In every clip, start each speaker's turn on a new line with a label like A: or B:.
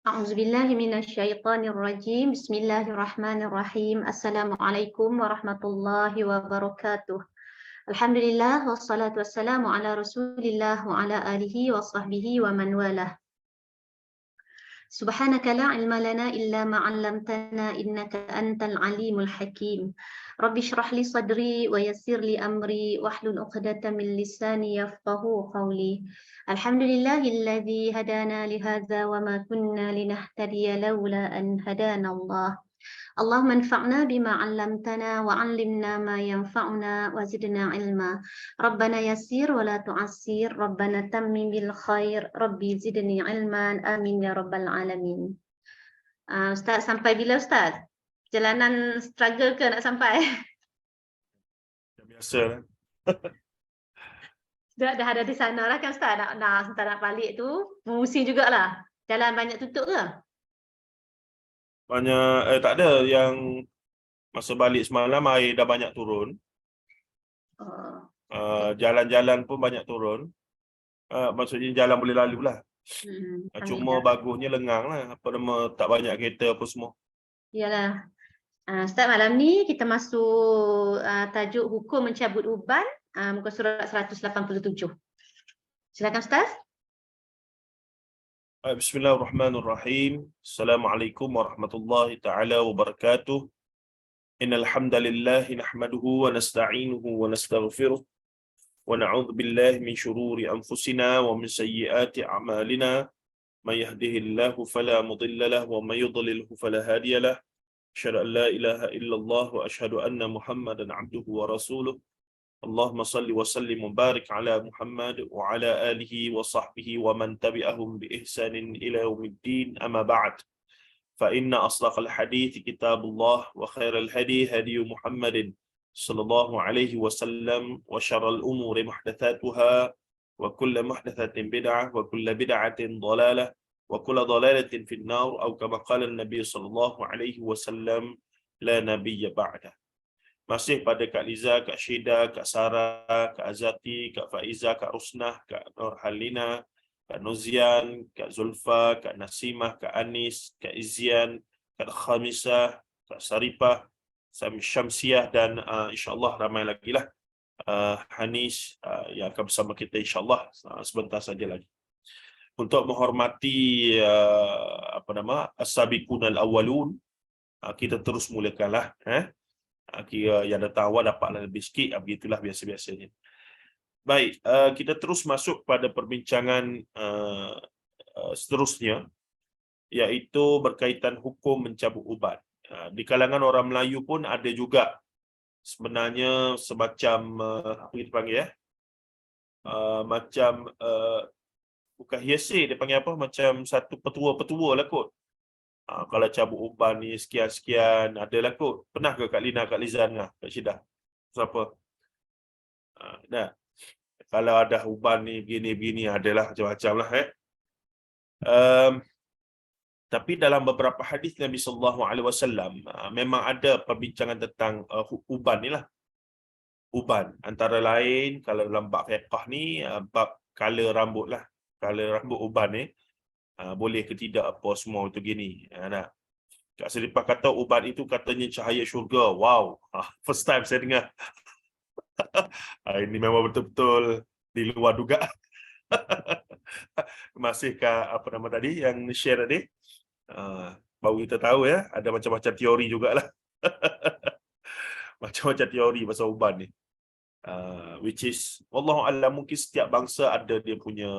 A: A'udzubillahi minasyaitonirrajim. Bismillahirrahmanirrahim. Assalamualaikum warahmatullahi wabarakatuh. Alhamdulillah wassalatu wassalamu ala Rasulillah wa ala alihi wa sahbihi wa man walah. Subhanaka la ilma lana illa ma 'allamtana innaka antal alimul hakim. Rabbi shrah li sadri wa yassir li amri wahlul 'uqdatam min lisani yafqahu qawli. Alhamdulillahilladzi hadana li hadza wa ma kunna linahtadiya laula an hadana Allah. Allahumma anfa'na bima 'allamtana wa 'allimna ma yanfa'una wa zidna ilma. Rabbana yassir wa la tu'assir, Rabbana tammim bil khair, Rabbi zidni ilman, amin ya rabbal alamin. Ustaz, sampai bila Ustaz? Perjalanan struggle ke nak sampai?
B: Biasa lah.
A: Dah ada di sana lah kan Ustaz? Sebentar nak balik tu, pusing jugalah. Jalan banyak tutup ke?
B: Banyak, tak ada yang masa balik semalam air dah banyak turun. Jalan-jalan pun banyak turun. Maksudnya jalan boleh lalu lah. Cuma bagusnya lengang lah. Apa nama, tak banyak kereta apa semua.
A: Yalah. Ustaz, malam ni kita masuk tajuk hukum mencabut uban, muka surat 187. Silakan Ustaz.
B: Bismillahirrahmanirrahim. Assalamualaikum warahmatullahi ta'ala wabarakatuh. Innal hamdalillah nahmaduhu wa nasta'inuhu wa nastaghfiruh wa na'udzu billahi min shururi anfusina wa min sayyiati a'malina. May yahdihillahu fala mudilla lahu wa may yudlilhu fala hadiya lahu. Asyhadu an la ilaha illallah wa asyhadu anna Muhammadan 'abduhu wa rasuluh. Allahumma salli wa sallim wa barik ala Muhammad wa ala alihi wa sahbihi wa man tabi'ahum bi ihsanin ila yaumiddin, amma ba'd. Fa inna asdaqal hadits kitabullah wa khairal hadi hadi Muhammadin sallallahu alaihi wasallam wa syarrul umuri muhdatsatuha wa kullu muhdatsatin bid'ah wa kullu bid'atin dhalalah wa kullu dhalalatin fin nar, atau kama qala an-nabi sallallahu alaihi wasallam, la nabiyya ba'da. Masih pada Kak Liza, Kak Syeda, Kak Sarah, Kak Azati, Kak Faiza, Kak Rusnah, Kak Nurhalina, Kak Nozian, Kak Zulfa, Kak Nasimah, Kak Anis, Kak Izian, Kak Khamisah, Kak Saripah, Syamsiah, dan insyaAllah ramai lagi lah Hanis yang akan bersama kita insyaAllah sebentar saja lagi. Untuk menghormati As-Sabiqun al-Awwalun, kita terus mulakanlah. Kira yang datang awal dapatlah lebih sikit, begitulah biasa-biasanya. Baik, kita terus masuk pada perbincangan seterusnya, iaitu berkaitan hukum mencabut ubat. Di kalangan orang Melayu pun ada juga sebenarnya semacam apa kita panggil macam bukan hearsay, dia panggil apa, macam satu petua-petua lah kot. Kalau cabut uban ni sekian-sekian, adalah kot. Pernah ke Kak Lina, Kak Liza dengar, Kak Syeda? Siapa? Dah. Kalau ada uban ni begini-begini, adalah macam-macam lah. Tapi dalam beberapa hadis Nabi SAW, memang ada perbincangan tentang uban ni lah. Uban. Antara lain, kalau dalam bab fiqh ni, bab color rambut lah. Color rambut uban ni. Boleh ke tidak apa semua itu gini. Kak Seripah kata ubat itu katanya cahaya syurga. Wow, first time saya dengar. Ini memang betul-betul di luar dugaan. Masih Kak apa nama tadi yang share tadi? Baru kita tahu ya, ada macam-macam teori jugalah. Macam-macam teori pasal ubat ni. Which is wallahu a'lam, mungkin setiap bangsa ada dia punya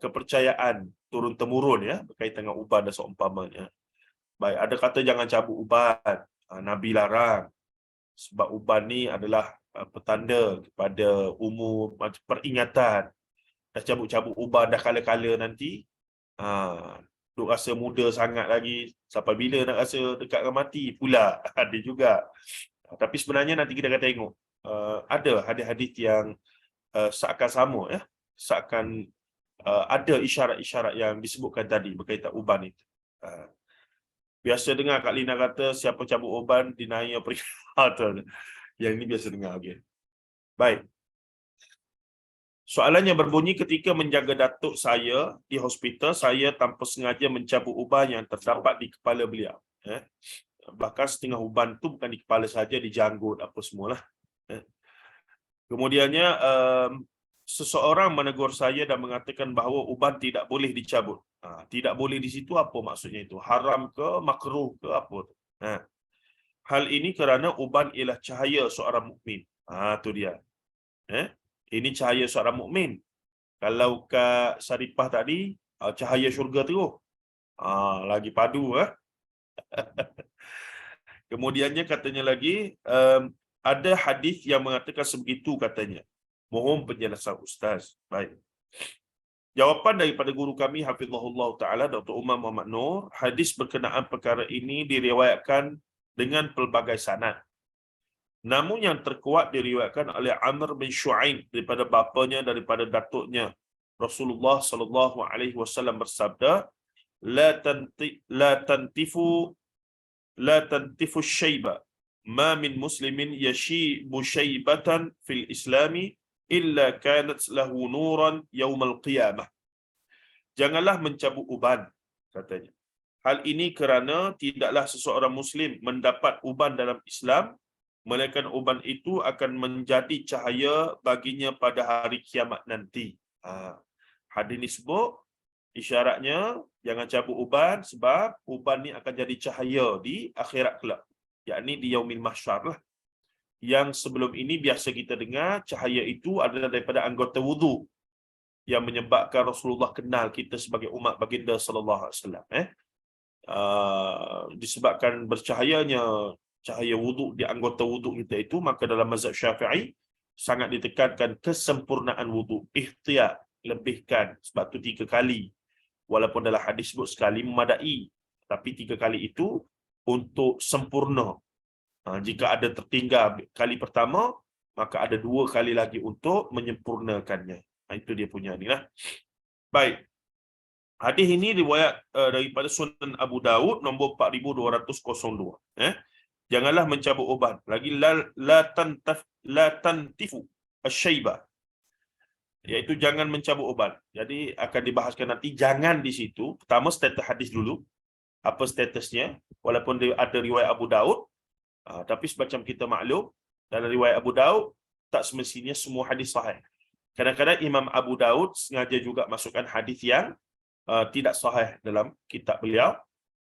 B: kepercayaan turun-temurun ya berkaitan dengan uban dan seumpamanya. Baik, ada kata jangan cabut uban. Nabi larang sebab uban ni adalah petanda kepada umur, peringatan. Dah cabut-cabut uban dah kala-kala nanti, duk rasa muda sangat lagi, sampai bila nak rasa dekat dengan mati pula. Ada juga. Tapi sebenarnya nanti kita akan tengok ada hadis-hadis yang seakan sama ya, seakan ada isyarat-isyarat yang disebutkan tadi berkaitan uban itu. Biasa dengar Kak Lina kata siapa cabut uban dinaia peringatan. Yang ini biasa dengar. Okay. Baik. Soalannya berbunyi, ketika menjaga datuk saya di hospital, saya tanpa sengaja mencabut uban yang terdapat di kepala beliau. Bahkan setengah uban tu bukan di kepala saja, di janggut apa semualah. Kemudiannya seseorang menegur saya dan mengatakan bahawa uban tidak boleh dicabut. Tidak boleh di situ apa maksudnya itu? Haram ke, makruh ke, apa tu? Hal ini kerana uban ialah cahaya seorang mukmin. Tu dia. Ini cahaya seorang mukmin. Kalau Kak Saripah tadi, cahaya syurga terus. Lagi padu. Kemudiannya katanya lagi, ada hadis yang mengatakan sebegitu katanya. Mohon penjelasan Ustaz. Baik. Jawapan daripada guru kami Hafizahullah Ta'ala, Dr. Umar Muhammad Nur, hadis berkenaan perkara ini diriwayatkan dengan pelbagai sanad. Namun yang terkuat diriwayatkan oleh Amr bin Shu'aib daripada bapanya, daripada datuknya. Rasulullah sallallahu alaihi wasallam bersabda, la tantifu syaiba ma min muslimin yashibu syaibatan fil islami illa kanat lahu nuran yaumal qiyamah. Janganlah mencabut uban, katanya. Hal ini kerana tidaklah seseorang muslim mendapat uban dalam Islam, melainkan uban itu akan menjadi cahaya baginya pada hari kiamat nanti. Hadis ini sebut isyaratnya jangan cabut uban, sebab uban ni akan jadi cahaya di akhirat kelak, yakni di yaumil mahsyar lah. Yang sebelum ini biasa kita dengar cahaya itu adalah daripada anggota wudu yang menyebabkan Rasulullah kenal kita sebagai umat baginda sallallahu alaihi wasallam. Disebabkan bercahayanya cahaya wudu di anggota wudu kita itu, maka dalam mazhab Syafi'i sangat ditekankan kesempurnaan wudu, ihtiyat, lebihkan, sebab tu 3 kali. Walaupun dalam hadis sebut sekali memadai, tapi 3 kali itu untuk sempurna. Jika ada tertinggal kali pertama, maka ada 2 kali lagi untuk menyempurnakannya. Itu dia punya ni lah. Baik. Hadis ini riwayat daripada Sunan Abu Daud nombor 4202. Janganlah mencabut uban. Lagi la tantifu asyaiba, iaitu jangan mencabut uban. Jadi akan dibahaskan nanti jangan di situ. Pertama status hadis dulu. Apa statusnya? Walaupun dia ada riwayat Abu Daud, tapi semacam kita maklum, dalam riwayat Abu Daud tak semestinya semua hadis sahih. Kadang-kadang Imam Abu Daud sengaja juga masukkan hadis yang tidak sahih dalam kitab beliau.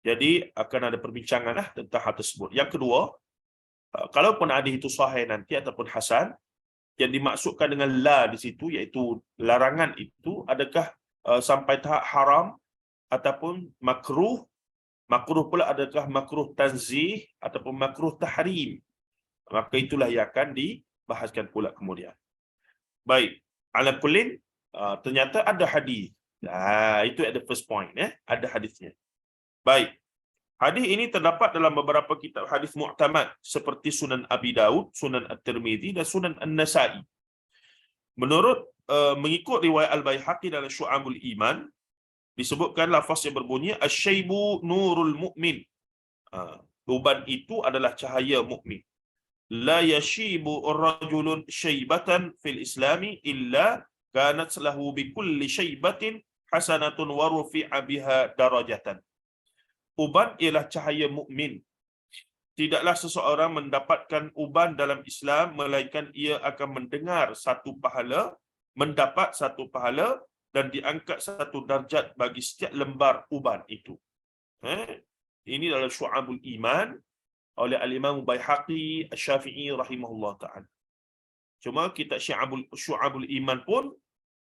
B: Jadi akan ada perbincangan lah tentang hal tersebut. Yang kedua, kalaupun hadis itu sahih nanti ataupun hasan, yang dimaksudkan dengan la di situ iaitu larangan itu adakah sampai tahap haram ataupun makruh? Makruh pula adakah makruh tanzih ataupun makruh tahrim? Maka itulah yang akan dibahaskan pula kemudian. Baik, ala kullin ternyata ada hadis. Itu at the first point, ada hadisnya. Baik. Hadis ini terdapat dalam beberapa kitab hadis mu'tamad seperti Sunan Abi Daud, Sunan At-Tirmizi dan Sunan An-Nasa'i. Menurut mengikut riwayat Al-Baihaqi dalam Syu'abul Iman, disebutkan lafaz yang berbunyi asyaibu nurul mu'min. Uban itu adalah cahaya mukmin. La yashibu ar-rajulun syaibatan fil islami illa kanat lahu bi kulli syaibatin hasanatun wa rufi'a biha darajatan. Uban ialah cahaya mukmin. Tidaklah seseorang mendapatkan uban dalam Islam melainkan ia akan mendengar satu pahala, mendapat satu pahala dan diangkat satu darjat bagi setiap lembar uban itu. Ini adalah Syu'abul Iman oleh Al-Imam Baihaqi Asy-Syafi'i rahimahullah ta'ala. Cuma kitab Syu'abul Iman pun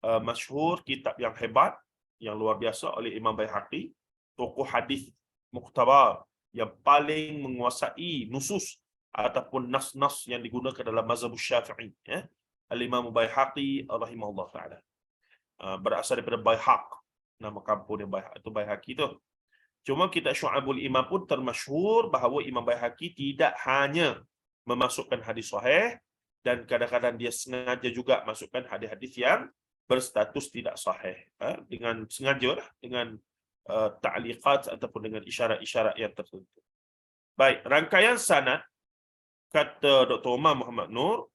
B: masyhur, kitab yang hebat, yang luar biasa oleh Imam Baihaqi, tokoh hadis muktabar yang paling menguasai nusus ataupun nas-nas yang digunakan dalam mazhab Syafi'i. Al-Imam Baihaqi rahimahullah ta'ala. Berasal daripada Baihaq, nama kampung dia Baihaq, itu Baihaqi tu. Cuma kitab Syu'abul Iman pun termasyhur bahawa Imam Baihaqi tidak hanya memasukkan hadis sahih, dan kadang-kadang dia sengaja juga masukkan hadis-hadis yang berstatus tidak sahih, dengan sengaja lah, dengan ta'liqat ataupun dengan isyarat-isyarat yang tertentu. Baik, rangkaian sanad kata Dr. Umar Muhammad Nur,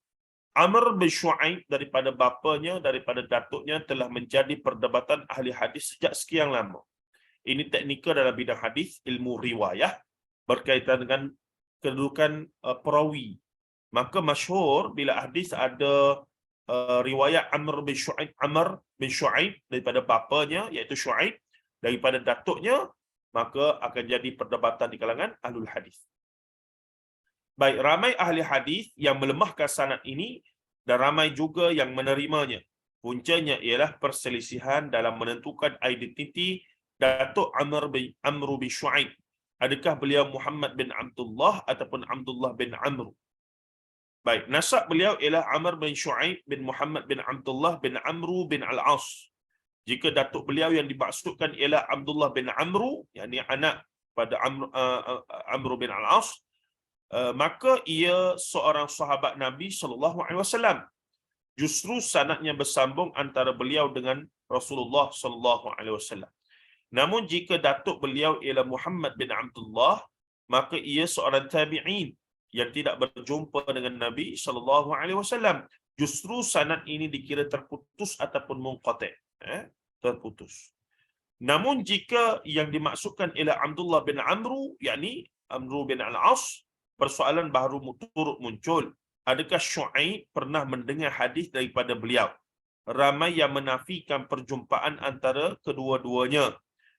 B: Amr bin Shu'aib daripada bapanya, daripada datuknya telah menjadi perdebatan ahli hadis sejak sekian lama. Ini teknikal dalam bidang hadis, ilmu riwayah berkaitan dengan kedudukan perawi. Maka masyhur bila hadis ada riwayat Amr bin Shu'aib daripada bapanya iaitu Shu'aib, daripada datuknya, maka akan jadi perdebatan di kalangan ahlul hadis. Baik, ramai ahli hadis yang melemahkan sanad ini dan ramai juga yang menerimanya. Puncanya ialah perselisihan dalam menentukan identiti Datuk Amr bin Shu'aib. Adakah beliau Muhammad bin Abdullah ataupun Abdullah bin Amr? Baik, nasab beliau ialah Amr bin Shu'aib bin Muhammad bin Abdullah bin Amru bin Al-As. Jika datuk beliau yang dimaksudkan ialah Abdullah bin Amru, yakni anak pada Amru bin Al-As, maka ia seorang sahabat Nabi SAW. Justru sanadnya bersambung antara beliau dengan Rasulullah SAW. Namun jika datuk beliau ialah Muhammad bin Abdullah, maka ia seorang tabi'in yang tidak berjumpa dengan Nabi SAW. Justru sanad ini dikira terputus ataupun munqati', terputus. Namun jika yang dimaksudkan ialah Abdullah bin Amru, yakni Amru bin Al-As, persoalan baru turut muncul. Adakah Shu'aib pernah mendengar hadis daripada beliau? Ramai yang menafikan perjumpaan antara kedua-duanya.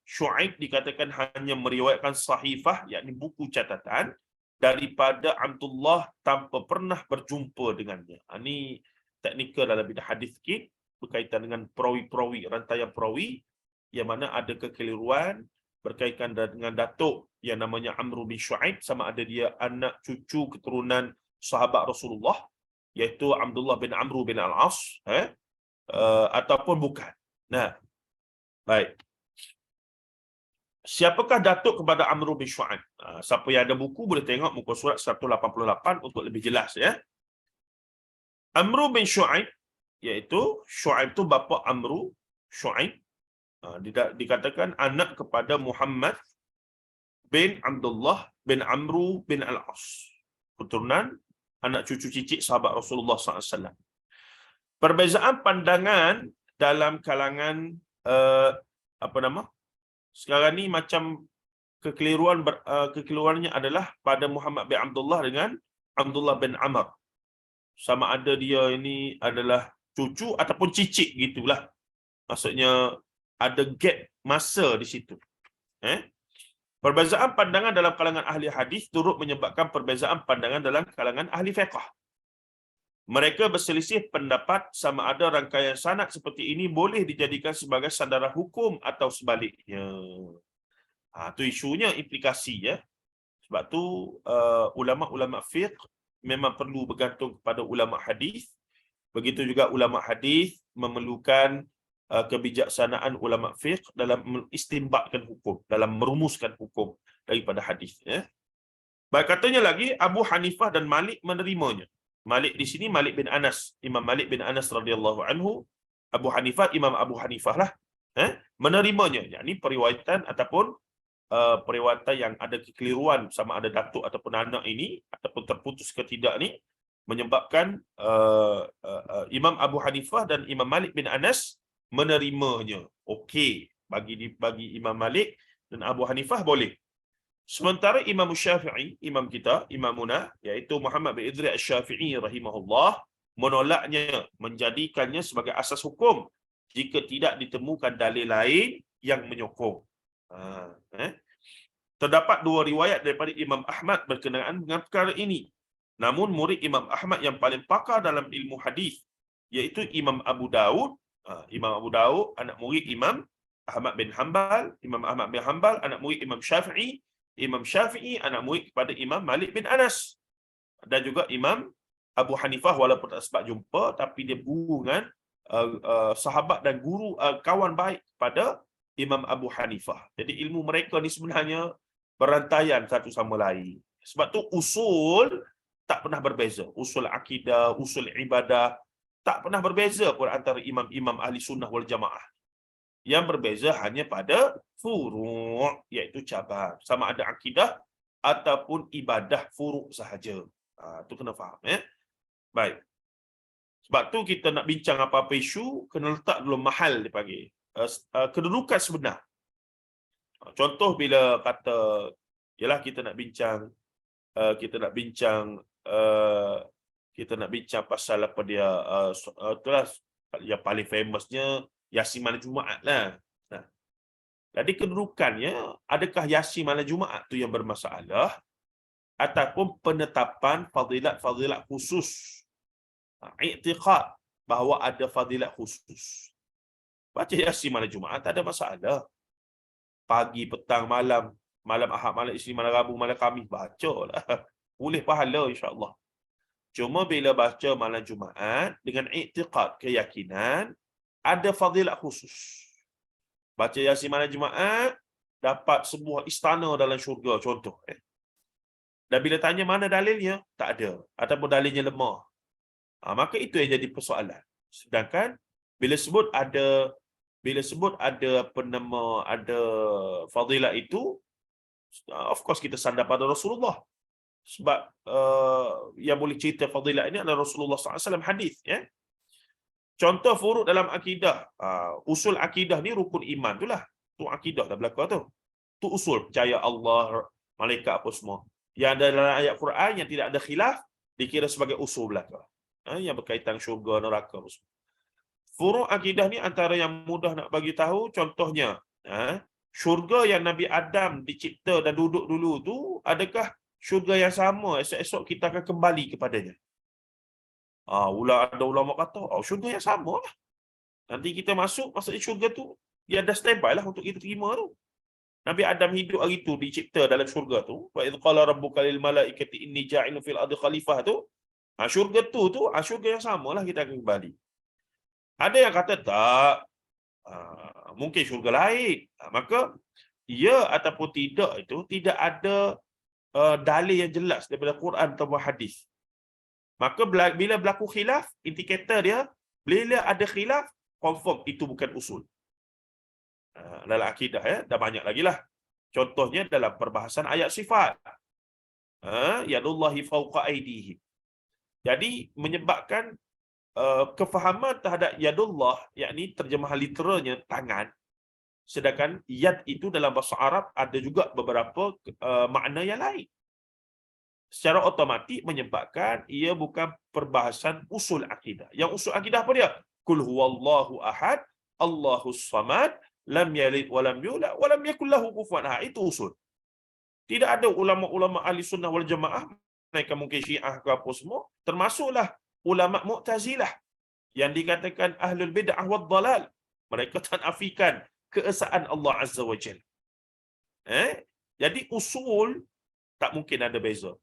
B: Shu'aib dikatakan hanya meriwayatkan sahifah, yakni buku catatan, daripada Abdullah tanpa pernah berjumpa dengannya. Ini teknikal dalam bidang hadis sikit, berkaitan dengan perawi-perawi, rantaian perawi, yang mana ada kekeliruan berkaitan dengan datuk yang namanya Amr bin Shu'aib, sama ada dia anak cucu keturunan sahabat Rasulullah, iaitu Abdullah bin Amr bin Al-As, ataupun bukan. Nah, baik. Siapakah datuk kepada Amr bin Shu'aib? Siapa yang ada buku boleh tengok muka surat 188 untuk lebih jelas, ya. Amr bin Shu'aib, iaitu Shu'aib tu bapa Amru, Shu'aib, dikatakan anak kepada Muhammad bin Abdullah bin Amru bin Al-As, keturunan anak cucu cicit sahabat Rasulullah SAW. Perbezaan pandangan dalam kalangan sekarang ni macam kekeliruannya adalah pada Muhammad bin Abdullah dengan Abdullah bin Amr. Sama ada dia ini adalah cucu ataupun cicit gitulah. Maksudnya ada gap masa di situ. Perbezaan pandangan dalam kalangan ahli hadis turut menyebabkan perbezaan pandangan dalam kalangan ahli fiqh. Mereka berselisih pendapat sama ada rangkaian sanad seperti ini boleh dijadikan sebagai sandaran hukum atau sebaliknya. Itu isunya, implikasi, ya. Sebab tu ulama-ulama fiqh memang perlu bergantung kepada ulama hadis. Begitu juga ulama hadis memerlukan kebijaksanaan ulama fiqh dalam mengistinbatkan hukum, dalam merumuskan hukum daripada hadis, ya. Baik, katanya lagi Abu Hanifah dan Malik menerimanya. Malik di sini Malik bin Anas, Imam Malik bin Anas radhiyallahu anhu. Abu Hanifah, Imam Abu Hanifah lah, menerimanya. Yakni periwayatan ataupun periwayatan yang ada kekeliruan sama ada datuk ataupun anak ini ataupun terputus ke tidak ni, menyebabkan Imam Abu Hanifah dan Imam Malik bin Anas menerimanya. Okey, bagi Imam Malik dan Abu Hanifah boleh. Sementara Imam Syafi'i, imam kita, imamuna, iaitu Muhammad bin Idris Asy-Syafi'i rahimahullah, menolaknya, menjadikannya sebagai asas hukum jika tidak ditemukan dalil lain yang menyokong. Terdapat dua riwayat daripada Imam Ahmad berkenaan dengan perkara ini. Namun murid Imam Ahmad yang paling pakar dalam ilmu hadis, iaitu Imam Abu Daud. Imam Abu Daud, anak murid Imam Ahmad bin Hanbal. Imam Ahmad bin Hanbal, anak murid Imam Syafi'i. Imam Syafi'i, anak murid kepada Imam Malik bin Anas. Dan juga Imam Abu Hanifah, walaupun tak sempat jumpa, tapi dia guru dengan sahabat dan guru, kawan baik pada Imam Abu Hanifah. Jadi ilmu mereka ni sebenarnya berantaian satu sama lain. Sebab tu usul tak pernah berbeza. Usul akidah, usul ibadah, tak pernah berbeza pun antara imam-imam ahli sunnah wal jamaah. Yang berbeza hanya pada furu', iaitu cabang. Sama ada akidah ataupun ibadah furu' sahaja. Itu kena faham, ya. Baik. Sebab tu kita nak bincang apa-apa isu, kena letak dulu mahal dipanggil. Kedudukan sebenar. Contoh bila kata, yalah kita nak bincang, kita nak bincang pasal apa dia, itulah yang paling famousnya Yasin malam Jumaat lah. Nah, jadi kedudukannya, adakah Yasin malam Jumaat tu yang bermasalah ataupun penetapan fadilat-fadilat khusus, i'tiqad bahawa ada fadilat khusus. Baca Yasin malam Jumaat tak ada masalah. Pagi, petang, malam, malam Ahad, malam Isnin, malam Rabu, malam Khamis, bacalah. Boleh pahala insya-Allah. Cuma bila baca malam Jumaat dengan i'tiqad, keyakinan, ada fadilat khusus. Baca Yasin malam Jumaat dapat sebuah istana dalam syurga, contoh. Dan bila tanya mana dalilnya, tak ada, ataupun dalilnya lemah. Maka itu yang jadi persoalan. Sedangkan bila sebut ada apa nama, ada fadilat itu, of course kita sandar pada Rasulullah. Sebab yang boleh cerita fadilat ini adalah Rasulullah SAW hadis. Ya? Contoh furuk dalam akidah. Usul akidah ni rukun iman tu lah. Tu akidah dah belakang tu. Tu usul. Percaya Allah, malaikat apa semua. Yang ada dalam ayat Quran yang tidak ada khilaf, dikira sebagai usul belakang. Yang berkaitan syurga, neraka apa semua. Furuk akidah ni antara yang mudah nak bagi tahu, contohnya, syurga yang Nabi Adam dicipta dan duduk dulu tu, adakah syurga yang sama esok-esok kita akan kembali kepadanya? Ada ulama kata, syurga yang sama lah. Nanti kita masuk syurga tu, dia dah standby lah untuk kita terima tu. Nabi Adam hidup hari tu, dicipta dalam syurga tu. Wa idh qala rabbuka lil malaikati inni ja'ilun fil ardi khalifah tu. Syurga tu, syurga yang sama lah kita akan kembali. Ada yang kata tak, mungkin syurga lain. Maka, ya ataupun tidak itu, tidak ada dalil yang jelas daripada Quran atau hadis. Maka bila berlaku khilaf, indikator dia, bila ada khilaf, confirm itu bukan usul. Dalam akidah, dah banyak lagi lah. Contohnya dalam perbahasan ayat sifat. Yadullahi fawqa aydihim. Jadi, menyebabkan kefahaman terhadap yadullah, yakni terjemahan literalnya tangan. Sedangkan yad itu dalam bahasa Arab ada juga beberapa makna yang lain. Secara otomatik menyebabkan ia bukan perbahasan usul akidah. Yang usul akidah apa dia? Qul huwallahu ahad, Allahus samad, lam yalid wa lam yulad wa lam yakul lahu kufuwan ahad. Itu usul. Tidak ada ulama-ulama ahli sunnah wal jamaah, mereka mungkin Syiah ke apa semua, termasuklah ulama Mu'tazilah yang dikatakan ahlul bid'ah wad dalal. Mereka tanafikan keesaan Allah Azza wa Jalla. Jadi usul tak mungkin ada beza.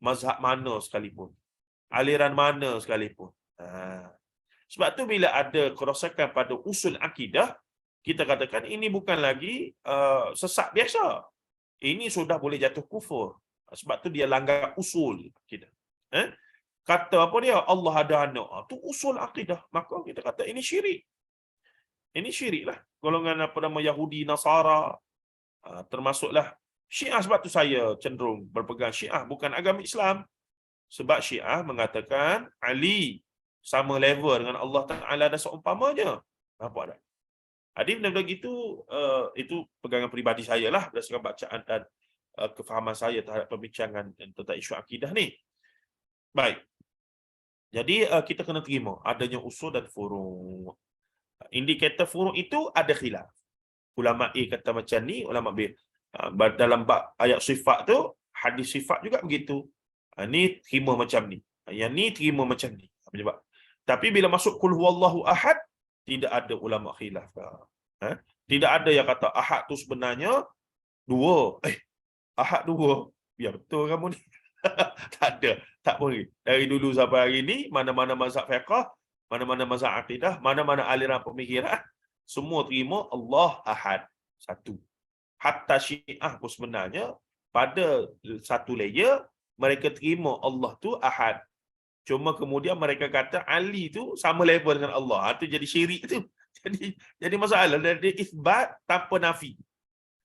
B: Mazhab mana sekalipun, aliran mana sekalipun. Sebab tu bila ada kerosakan pada usul akidah, kita katakan ini bukan lagi sesat biasa. Ini sudah boleh jatuh kufur. Sebab tu dia langgar usul akidah. Kata apa dia? Allah ada anak. Tu usul akidah. Maka kita kata ini syirik. Ini syirik lah. Golongan apa nama Yahudi, Nasara, termasuklah Syiah. Sebab tu saya cenderung berpegang Syiah, bukan agama Islam. Sebab Syiah mengatakan Ali sama level dengan Allah Ta'ala dan seumpamanya. Nampak tak? Jadi benda-benda gitu, itu pegangan peribadi saya lah, berdasarkan bacaan dan kefahaman saya terhadap perbincangan tentang isu akidah ni. Baik. Jadi kita kena terima adanya usul dan furu'. Indikator furu' itu ada khilaf. Ulama A kata macam ni, ulama B. Dalam bab ayat sifat tu, hadis sifat juga begitu. Ni terima macam ni. Yang ni terima macam ni. Tapi bila masuk qul huwallahu ahad, tidak ada ulama khilaf. Tidak ada yang kata ahad tu sebenarnya dua. Ahad dua. Ya betul kamu ni. Tak ada. Tak boleh. Dari dulu sampai hari ni, mana-mana mazhab fiqh, mana-mana mazhab akidah, mana-mana aliran pemikiran, semua terima Allah ahad. Satu. Hatta Syiah pun sebenarnya, pada satu layer, mereka terima Allah tu ahad. Cuma kemudian mereka kata Ali tu sama level dengan Allah. Itu jadi syirik tu. Jadi masalah. Dia isbat tanpa nafi.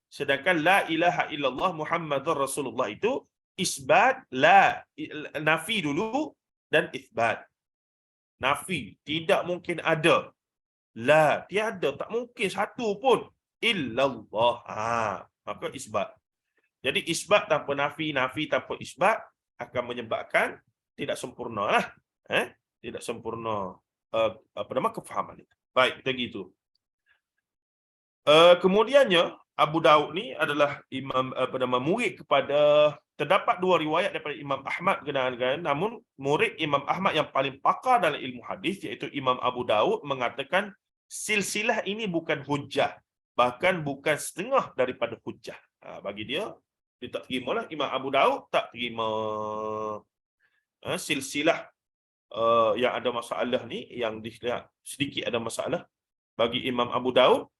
B: Sedangkan la ilaha illallah Muhammadur Rasulullah itu isbat, la nafi dulu dan isbat. nafi, tidak mungkin ada. La, tiada, tak mungkin satu pun. Illallah. Maka isbat. Jadi isbat tanpa nafi, nafi tanpa isbat akan menyebabkan tidak sempurna lah. Tidak sempurna kefahaman itu. Baik, kita gitu. Kemudiannya Abu Daud ni adalah imam murid kepada, terdapat dua riwayat daripada Imam Ahmad kenaan, namun murid Imam Ahmad yang paling pakar dalam ilmu hadis iaitu Imam Abu Daud mengatakan silsilah ini bukan hujjah, bahkan bukan setengah daripada hujjah. Bagi dia tak terimalah. Imam Abu Daud tak terima silsilah yang ada masalah ni, yang dilihat sedikit ada masalah. Bagi Imam Abu Daud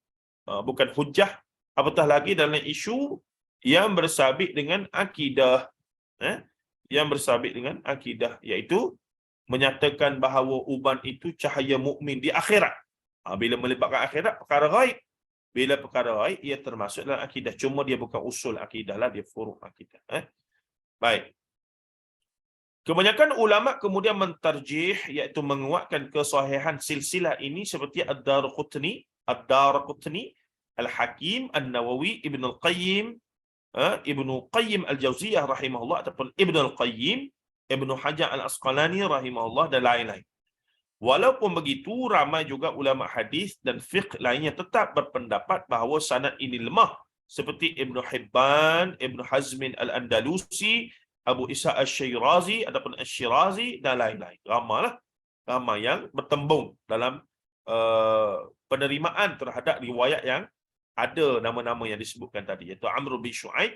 B: bukan hujjah, apatah lagi dalam isu yang bersabit dengan akidah, yang bersabit dengan akidah, iaitu menyatakan bahawa uban itu cahaya mukmin di akhirat. Bila melibatkan akhirat, perkara ghaib. Bila perkara ghaib, ia termasuk dalam akidah. Cuma dia bukan usul akidah lah, dia furu' akidah. Baik. Kebanyakan ulama kemudian mentarjih, iaitu menguatkan kesahihan silsilah ini seperti Ad-Darqutni, Al-Hakim, An-Nawawi, Ibn Al-Qayyim, Ibnu Qayyim Al-Jauziyah rahimahullah, ataupun Ibn Al-Qayyim, Ibnu Hajar Al-Asqalani rahimahullah, dan lain-lain. Walaupun begitu, ramai juga ulama hadis dan fiqh lainnya tetap berpendapat bahawa sanad ini lemah, seperti Ibn Hibban, Ibn Hazmin Al-Andalusi, Abu Isa Al-Shirazi ataupun Al-Shirazi, dan lain-lain. Ramai yang bertembung dalam penerimaan terhadap riwayat yang ada nama-nama yang disebutkan tadi, iaitu Amr bin Shu'aib,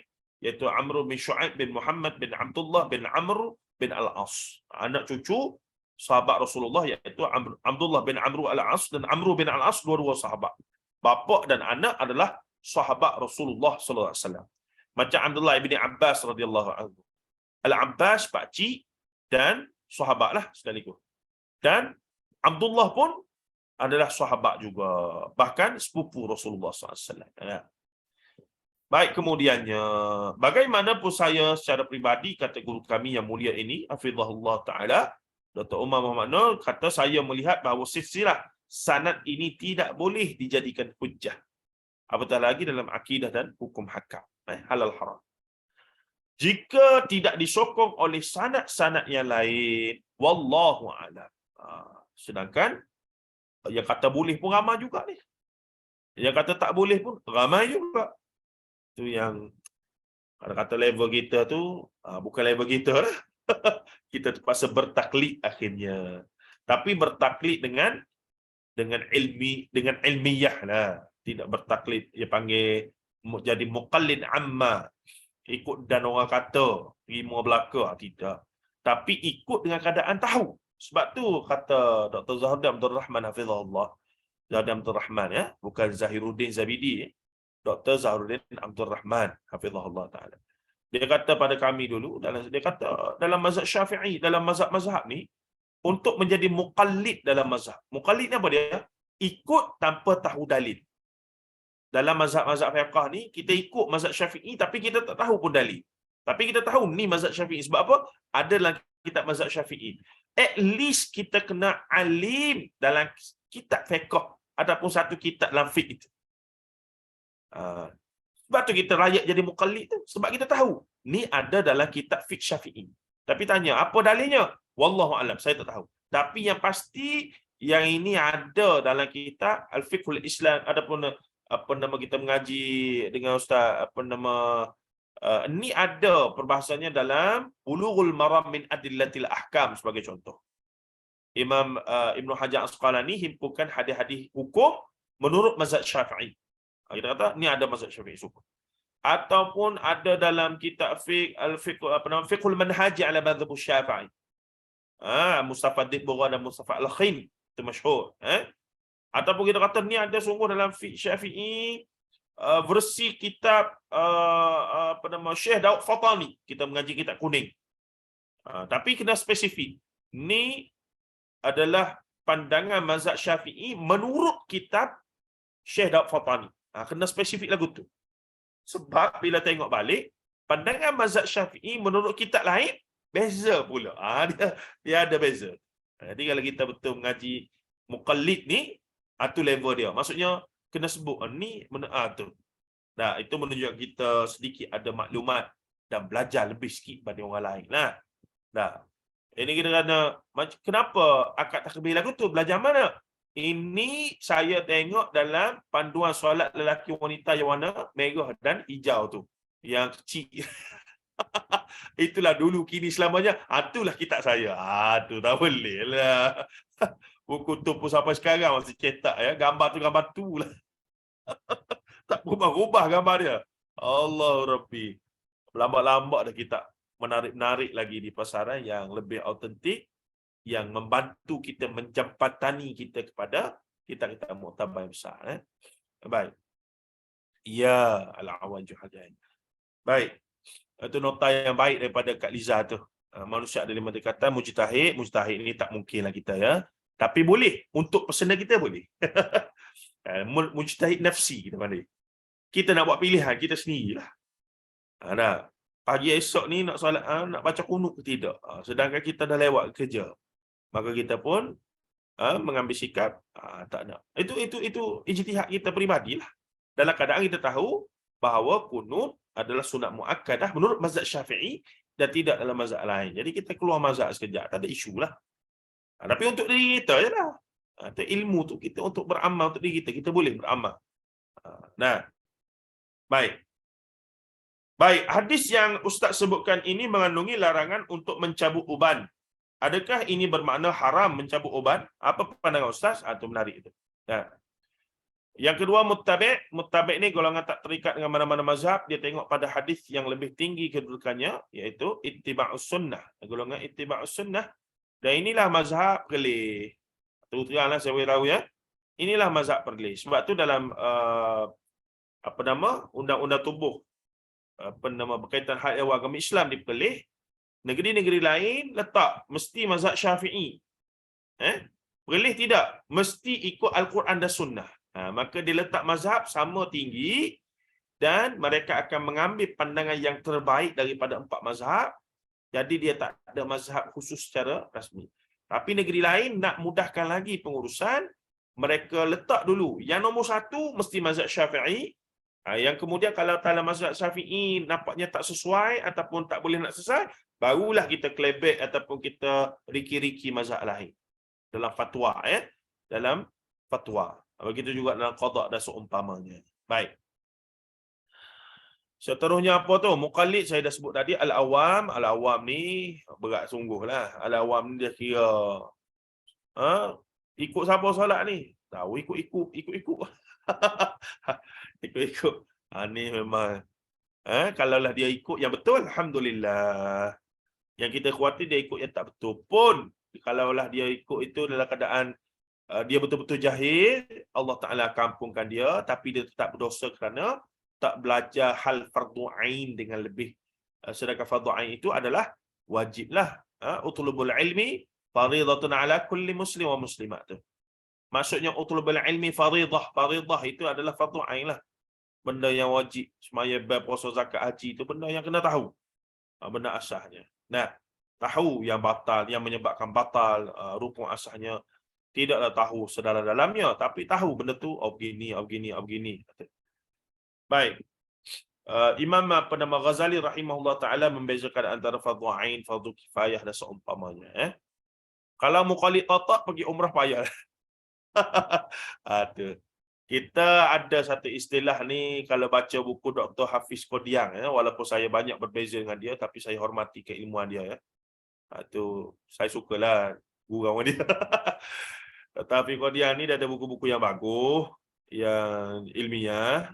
B: bin Muhammad bin Abdullah bin Amr bin Al-As, anak cucu sahabat Rasulullah, iaitu Abdullah bin Amr Al-As dan Amr bin Al-As, dua-dua sahabat. Bapa dan anak adalah sahabat Rasulullah sallallahu alaihi wasallam. Macam Abdullah bin Abbas radhiyallahu anhu. Al-Abbas pakcik dan sahabatlah sekaligus. Dan Abdullah pun adalah sahabat juga, bahkan sepupu Rasulullah SAW. Baik, kemudiannya, bagaimanapun saya secara peribadi, kata guru kami yang mulia ini, hafizahullah ta'ala, Dr. Umar Muhammad Nur, kata saya melihat bahawa silsilah sanad ini tidak boleh dijadikan hujjah, apatah lagi dalam akidah dan hukum hakam, halal haram, jika tidak disokong oleh sanad-sanad yang lain. Wallahu a'lam. Sedangkan yang kata boleh pun ramai juga ni. Yang kata tak boleh pun ramai juga. Tu yang kata level kita tu bukan level kita lah. Kita terpaksa bertaklid akhirnya. Tapi bertaklid dengan ilmiah lah. Tidak bertaklid, dia panggil jadi muqallid amma. Ikut dan orang kata, terima belaka, tidak. Tapi ikut dengan keadaan tahu. Sebab tu kata Dr. Zahruddin Abdul Rahman hafizahullah, Zahruddin Abdul Rahman, bukan Zahiruddin Zabidi, Dr. Zahruddin Abdul Rahman hafizahullah taala. Dia kata pada kami dulu, dia kata dalam mazhab Syafi'i, dalam mazhab ni, untuk menjadi muqallid dalam mazhab. Muqallid ni apa dia? Ikut tanpa tahu dalil. Dalam mazhab-mazhab fiqh ni, kita ikut mazhab Syafi'i tapi kita tak tahu pun dalil. Tapi kita tahu ni mazhab Syafi'i. Sebab apa? Ada dalam kitab mazhab Syafi'i. At least kita kena alim dalam kitab fiqh ataupun satu kitab dalam fiqh itu. Sebab tu kita layak jadi muqallid tu. Sebab kita tahu ni ada dalam kitab fiqh Syafi'i. Tapi tanya, apa dalilnya? Wallahu alam, saya tak tahu. Tapi yang pasti yang ini ada dalam kitab Al-Fiqhul Islam, ataupun kita mengaji dengan ustaz ni ada perbahasannya dalam Bulughul Maram min Adillatil Ahkam sebagai contoh. Imam Ibn Hajar Asqalani himpunkan hadis-hadis hukum menurut mazhab Syafi'i. Kita kata ni ada mazhab Syafi'i suku. Ataupun ada dalam kitab Fiqhul Manhaj ala Madhhab Syafi'i. Mustafa Ad-Dibghah dan Mustafa Al-Khin, itu masyhur. Ataupun kita kata ni ada sungguh dalam fiqh Syafi'i versi kitab Syekh Daud Fatani, kita mengaji kitab kuning. Tapi kena spesifik. Ni adalah pandangan mazhab Syafi'i menurut kitab Syekh Daud Fatani. Kena spesifik lagu tu. Sebab bila tengok balik, pandangan mazhab Syafi'i menurut kitab lain beza pula. Dia ada beza. Jadi kalau kita betul mengaji muqallid ni, tu level dia. Maksudnya kena sebut ni tu. Nah, itu menunjukkan kita sedikit ada maklumat dan belajar lebih sikit daripada orang lain lah. Nah, ini kita kena, kenapa akad takbir lagu tu belajar mana? Ini saya tengok dalam panduan solat lelaki wanita yang warna merah dan hijau tu. Yang kecil. Itulah dulu, kini, selamanya. Itulah kitab saya. Tu tak boleh lah. Buku tu pun sampai sekarang masih cetak ya. Gambar tu lah. Tak berubah-ubah gambar dia. Allah Rabbi. Lambat-lambat dah kita menarik lagi di pasaran yang lebih autentik, yang membantu kita menjembatani kita kepada kita muktabar yang besar. Baik. Ya, al-awan juhadan. Baik. Itu nota yang baik daripada Kak Liza tu. Manusia ada 5 tingkatan. Mujtahid ni tak mungkinlah kita ya. Tapi boleh. Untuk personal kita boleh. Mujtahid nafsi kita pandai. Kita nak buat pilihan kita sendirilah. Nah, pagi esok ni nak solat, nak baca kunut ke tidak? Sedangkan kita dah lewat kerja. Maka kita pun mengambil sikap tak nak. Itu ijtihad kita peribadilah. Dalam keadaan kita tahu bahawa kunut adalah sunat muakkadah menurut mazhab Syafi'i dan tidak dalam mazhab lain. Jadi kita keluar mazhab sekejap, tak ada isu lah. Tapi untuk diri kita je lah. Itu ilmu tu kita untuk beramal untuk diri kita. Kita boleh beramal. Nah, baik. Hadis yang Ustaz sebutkan ini mengandungi larangan untuk mencabut uban. Adakah ini bermakna haram mencabut uban? Apa pandangan Ustaz? Itu menarik itu. Nah. Yang kedua, muttabi'. Muttabi' ni golongan tak terikat dengan mana-mana mazhab. Dia tengok pada hadis yang lebih tinggi kedudukannya, iaitu ittiba'us sunnah. Golongan ittiba'us sunnah. Dan inilah mazhab pergelih. Terus teranglah saya beritahu ya. Inilah mazhab pergelih. Sebab tu dalam undang-undang tubuh berkaitan hak ehwal agama Islam dipergelih, negeri-negeri lain letak mesti mazhab Syafi'i. Pergelih tidak, mesti ikut Al-Quran dan Sunnah. Maka dia letak mazhab sama tinggi dan mereka akan mengambil pandangan yang terbaik daripada 4 mazhab. Jadi dia tak ada mazhab khusus secara rasmi. Tapi negeri lain nak mudahkan lagi pengurusan, mereka letak dulu yang nombor 1 mesti mazhab Syafi'i. Yang kemudian kalau dalam mazhab Syafi'i nampaknya tak sesuai ataupun tak boleh nak selesai, barulah kita kelebek ataupun kita riki-riki mazhab lain dalam fatwa dalam fatwa. Begitu juga dalam qada dan seumpamanya. Baik. Seterusnya apa tu? Muqallid saya dah sebut tadi. Al-awam. Al-awam ni berat sungguhlah. Al-awam ni dia kira ikut siapa solat ni? Tahu ikut. Ikut. Ni memang kalaulah dia ikut yang betul, alhamdulillah. Yang kita khawatir dia ikut yang tak betul pun, kalaulah dia ikut itu dalam keadaan dia betul-betul jahil, Allah Ta'ala akan ampunkan dia, tapi dia tetap berdosa kerana tak belajar hal fardu ain dengan lebih. Sedangkan fardu ain itu adalah wajiblah. Utlubul ilmi faridatun ala kulli muslim wa muslimat tu. Maksudnya utlubul ilmi faridah. Faridah itu adalah fardu ain lah. Benda yang wajib, semaya, puasa, zakat, haji itu benda yang kena tahu. Benda asasnya. Nah, tahu yang batal, yang menyebabkan batal rukun asasnya. Tidaklah tahu sedalam-dalamnya, tapi tahu benda tu begini. Baik. Imam Penama Ghazali rahimahullah ta'ala membezakan antara fardu ain, fardu kifayah dan seumpamanya. Kalau muqallid tatak, pergi umrah payah. Kita ada satu istilah ni, kalau baca buku Dr. Hafiz Qodian, walaupun saya banyak berbeza dengan dia, tapi saya hormati keilmuan dia. Itu saya sukalah gurau dia. Tetapi Qodian ni dia ada buku-buku yang bagus, yang ilmiah.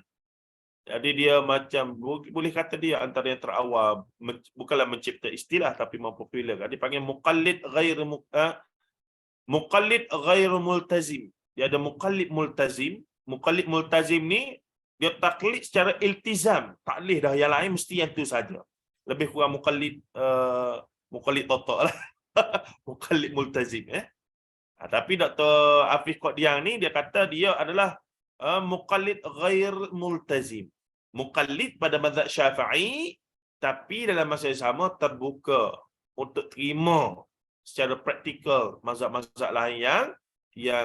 B: Jadi dia macam, boleh kata dia antara yang terawal, bukanlah mencipta istilah tapi mempopularkan. Dia panggil muqallid ghair multazim. Dia ada muqallid multazim. Muqallid multazim ni dia taklid secara iltizam. Taklid dah, yang lain mesti yang tu saja. Lebih kurang muqallid tatak lah. Muqallid multazim. Tapi Dr. Hafiz Qodian ni dia kata dia adalah muqallid ghair multazim. Muqallid pada mazhab Syafi'i, tapi dalam masa yang sama terbuka untuk terima secara praktikal mazhab-mazhab lain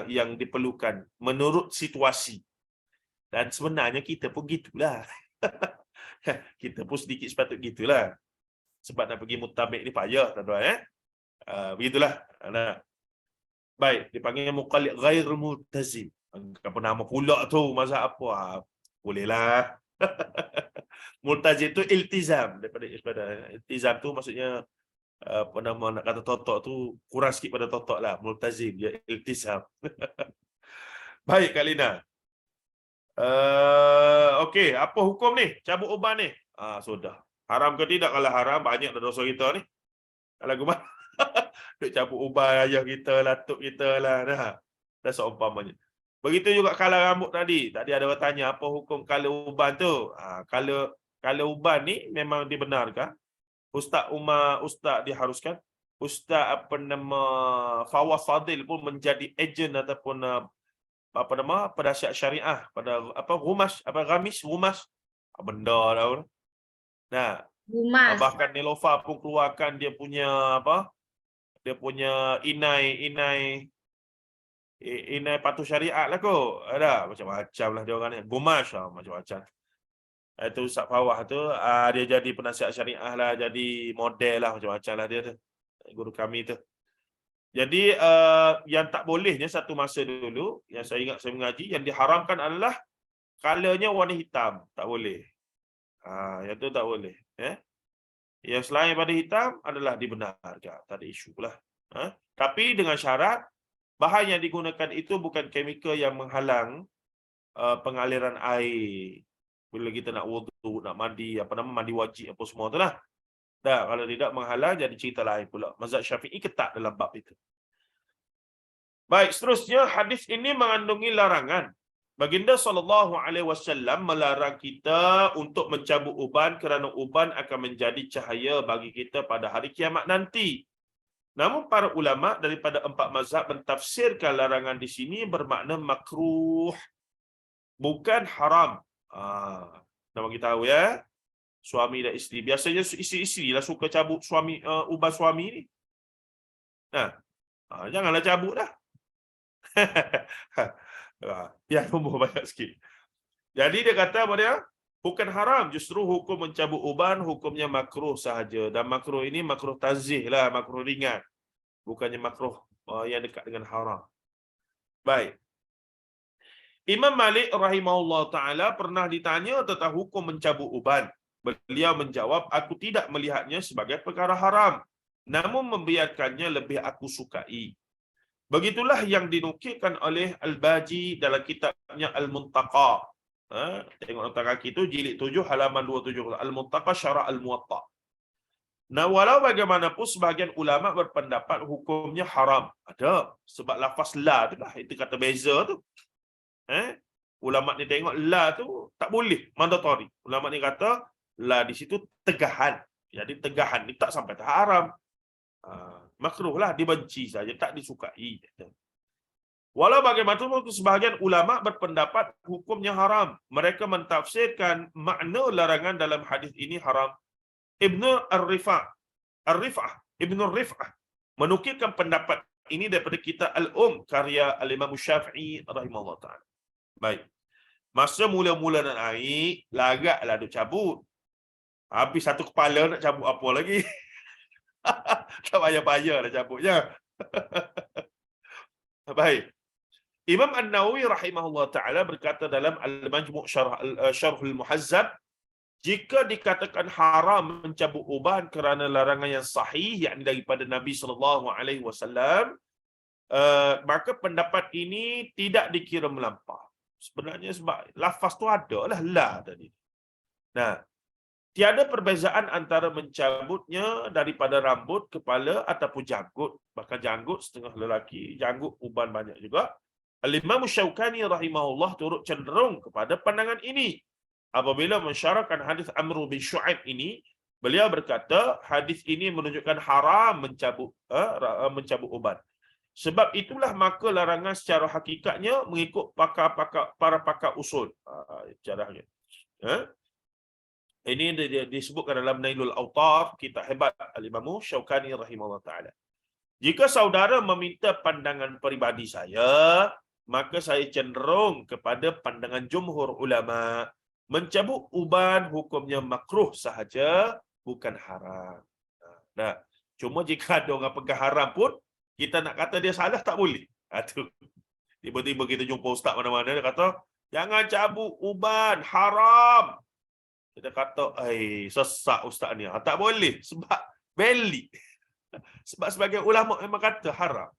B: yang diperlukan menurut situasi. Dan sebenarnya kita pun gitulah. Kita pun sedikit sepatut gitulah. Sebab nak pergi mutabik ni payah, tuan-tuan. Begitulah. Nah. Baik, dipanggil muqallid ghair multazim. Apa nama pula tu, mazhab apa? Bolehlah. Multazim tu iltizam. Daripada iltizam tu maksudnya apa nama nak kata totok tu kurang sikit pada totok lah. Multazim, dia iltizam. Baik, Kak Lina. Okey, apa hukum ni? Cabut uban ni? Sudah. Haram ke tidak? Kalau haram, banyak dah dosa kita ni. Kalau gimana? Duk cabut uban ayah kita lah, tok kita lah. Dah seumpamanya. Begitu juga color rambut tadi. Tadi ada orang tanya, apa hukum color uban tu? Color uban ni memang dibenarkan. Ustaz diharuskan. Ustaz Fawaz Fadil pun menjadi ejen ataupun penasihat syariah pada rumas benda dah. Nah,
A: Gumas.
B: bahkan Nelofa pun keluarkan dia punya inai patuh syariat lah kot. Ada macam-macam lah dia orang ni. Gumas lah macam-macam. Itu Ustaz Fawaz tu dia jadi penasihat syariah lah, jadi model lah macam-macam lah dia tu. Guru kami tu. Jadi yang tak bolehnya satu masa dulu, yang saya ingat saya mengaji, yang diharamkan adalah colornya warna hitam. Tak boleh. Yang tu tak boleh. Yang selain daripada hitam adalah dibenarkan. Tak ada isu lah. Tapi dengan syarat, bahan yang digunakan itu bukan chemical yang menghalang pengaliran air. Bila kita nak wudu, nak mandi, mandi wajib apa semua tu lah. Kalau tidak menghalang, jadi cerita lain pula. Mazhab Syafi'i ketat dalam bab itu. Baik, seterusnya hadis ini mengandungi larangan. Baginda SAW melarang kita untuk mencabut uban kerana uban akan menjadi cahaya bagi kita pada hari kiamat nanti. Namun para ulama daripada 4 mazhab mentafsirkan larangan di sini bermakna makruh, bukan haram. Nak bagi tahu ya, suami dan isteri. Biasanya isteri lah suka cabut uban suami ni. Janganlah cabut dah. Yang nombor banyak sikit. Jadi dia kata apa dia? Bukan haram, justru hukum mencabut uban hukumnya makruh sahaja. Dan makruh ini makruh tanzih lah, makruh ringan. Bukannya makruh yang dekat dengan haram. Baik. Imam Malik rahimahullah ta'ala pernah ditanya tentang hukum mencabut uban. Beliau menjawab, aku tidak melihatnya sebagai perkara haram, namun membiarkannya lebih aku sukai. Begitulah yang dinukilkan oleh Al-Baji dalam kitabnya Al-Muntaqa. Tengok nota kaki itu, jilid 7 halaman 27. Al-Muntaqa Syarah Al-Muwatta. Nah, walau bagaimanapun sebahagian ulama berpendapat hukumnya haram. Ada. Sebab lafaz la tu lah, itu kata beza tu. Ulama ni tengok la tu tak boleh, mandatory. Ulama ni kata la di situ tegahan. Jadi tegahan ni tak sampai tak haram. Makruh lah, dibenci saja, tak disukai. Walau bagaimanapun sebahagian ulama berpendapat hukumnya haram. Mereka mentafsirkan makna larangan dalam hadis ini haram. Ibnu Rif'ah menukilkan pendapat ini daripada kitab Al-Um karya Al-Imam Syafi'i rahimahullah ta'ala. Baik. Masa mula-mula nak naik, lagaklah duk cabut. Habis satu kepala nak cabut apa lagi? Tak payah-payah lah cabutnya. Baik. Imam An-Nawawi rahimahullah ta'ala berkata dalam Al-Majmu' Syarhul Muhazzab, jika dikatakan haram mencabut uban kerana larangan yang sahih, yakni daripada Nabi SAW, maka pendapat ini tidak dikira melampau. Sebenarnya sebab lafaz tu ada lah la tadi. Nah, tiada perbezaan antara mencabutnya daripada rambut, kepala ataupun janggut. Bahkan janggut setengah lelaki, janggut uban banyak juga. Al-Imam Syaukani rahimahullah turut cenderung kepada pandangan ini. Apabila mensyarahkan hadis Amr bin Shu'aib ini, beliau berkata hadis ini menunjukkan haram mencabut uban. Sebab itulah maka larangan secara hakikatnya mengikut para pakar usul. Caranya. Ini disebutkan dalam Nailul Awtar, kitab hebat Al-Imam Syaukani rahimahullah ta'ala. Jika saudara meminta pandangan peribadi saya, maka saya cenderung kepada pandangan jumhur ulama. Mencabut uban hukumnya makruh sahaja, bukan haram. Nah, cuma jika ada orang pegang haram pun, kita nak kata dia salah tak boleh. Tu. Tiba-tiba kita jumpa ustaz mana-mana, dia kata, jangan cabut uban, haram. Kita kata, sesak ustaz ni. Tak boleh, sebab beli. Sebab sebagian ulama memang kata haram.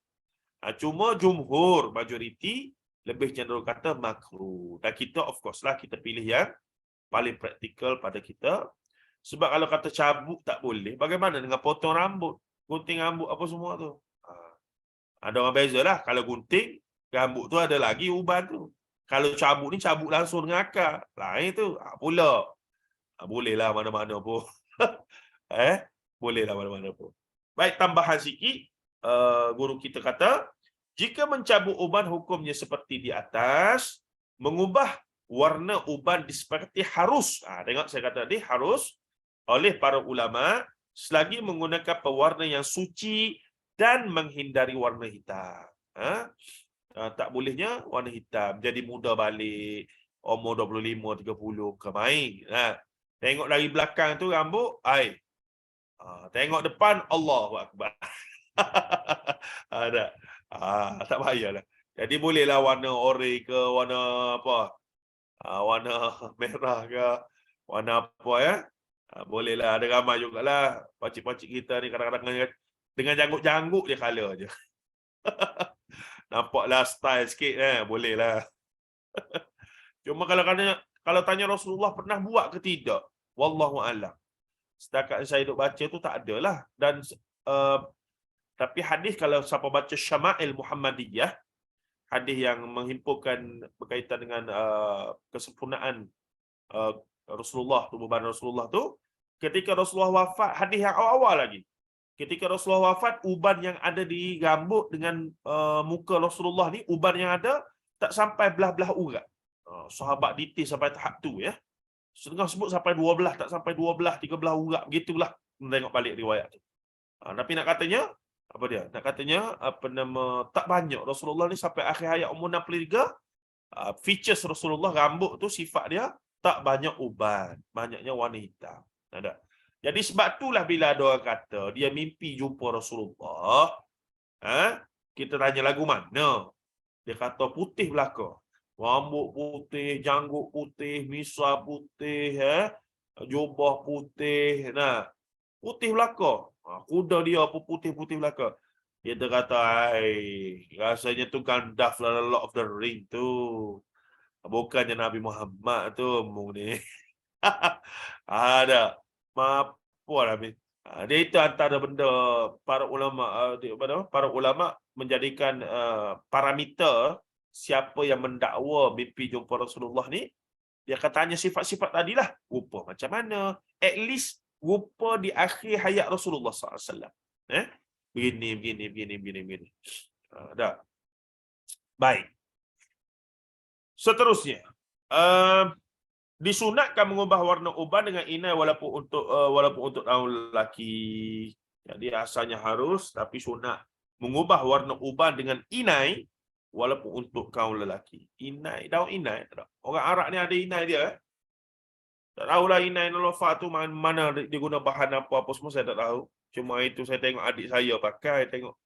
B: Cuma jumhur, majoriti, lebih cenderung kata makruh. Dan kita, of course lah, kita pilih yang paling praktikal pada kita. Sebab kalau kata cabut tak boleh, bagaimana dengan potong rambut, gunting rambut apa semua tu? Ada orang beza lah. Kalau gunting, rambut tu ada lagi uban tu. Kalau cabut ni, cabut langsung dengan akar. Lain tu. Pula. Bolehlah mana-mana pun. Bolehlah mana-mana pun. Baik, tambahan sikit. Guru kita kata, jika mencabut uban hukumnya seperti di atas, mengubah warna uban disepakati harus. Tengok saya kata tadi, harus oleh para ulama selagi menggunakan pewarna yang suci dan menghindari warna hitam. Tak bolehnya warna hitam. Jadi muda balik, umur 25, 30 ke main. Tengok dari belakang tu rambut, tengok depan, Allahu Akbar. Ada. Tak payahlah. Jadi bolehlah warna oranye ke, warna apa? Warna merah ke, warna apa ya? Bolehlah. Ada ramai jugalah pakcik-pakcik kita ni kadang-kadang dengan janggut-janggut dia color je. Nampaklah style sikit, bolehlah. Cuma kalau tanya Rasulullah pernah buat ke tidak, wallahu a'lam. Setakat saya duk baca tu tak adalah. Dan tapi hadis, kalau siapa baca Syama'il Muhammadiyah, hadis yang menghimpunkan berkaitan dengan kesempurnaan Rasulullah, tubuh badan Rasulullah tu, ketika Rasulullah wafat, hadis yang awal-awal lagi. Ketika Rasulullah wafat, uban yang ada di rambut dengan muka Rasulullah ni, uban yang ada tak sampai belah-belah urat. Sahabat detail sampai tahap tu ya. Setengah sebut sampai 12, tak sampai 12, 13 urat, begitulah tengok balik riwayat tu. Tapi nak katanya apa dia? Nak katanya tak banyak Rasulullah ni sampai akhir hayat umur 63, features Rasulullah rambut tu sifat dia tak banyak uban, banyaknya warna hitam. Ada. Jadi sebab itulah bila ada orang kata dia mimpi jumpa Rasulullah, kita tanya lagu mana? Dia kata putih belaka. Rambut putih, janggut putih, misai putih, jubah putih. Putih belaka. Kuda dia apa putih-putih belaka. Dia kata, rasanya tu Gandalf dalam Lord of the Ring tu. Bukannya Nabi Muhammad tu, mung ni. Ada. Apa Nabi? Dia itu antara benda para ulama menjadikan parameter siapa yang mendakwa mimpi jumpa Rasulullah ni. Dia katanya sifat-sifat tadilah. Rupa macam mana? At least rupa di akhir hayat Rasulullah SAW. Begini. Dah. Baik. Seterusnya. Disunatkan mengubah warna uban dengan inai walaupun untuk tahun lelaki. Jadi asalnya harus, tapi sunat mengubah warna uban dengan inai walaupun untuk kaum lelaki. Inai, daun inai. Orang Arab ni ada inai dia. Tak tahulah inai Nelofa tu mana dia guna bahan apa semua saya tak tahu. Cuma itu saya tengok adik saya pakai, tengok.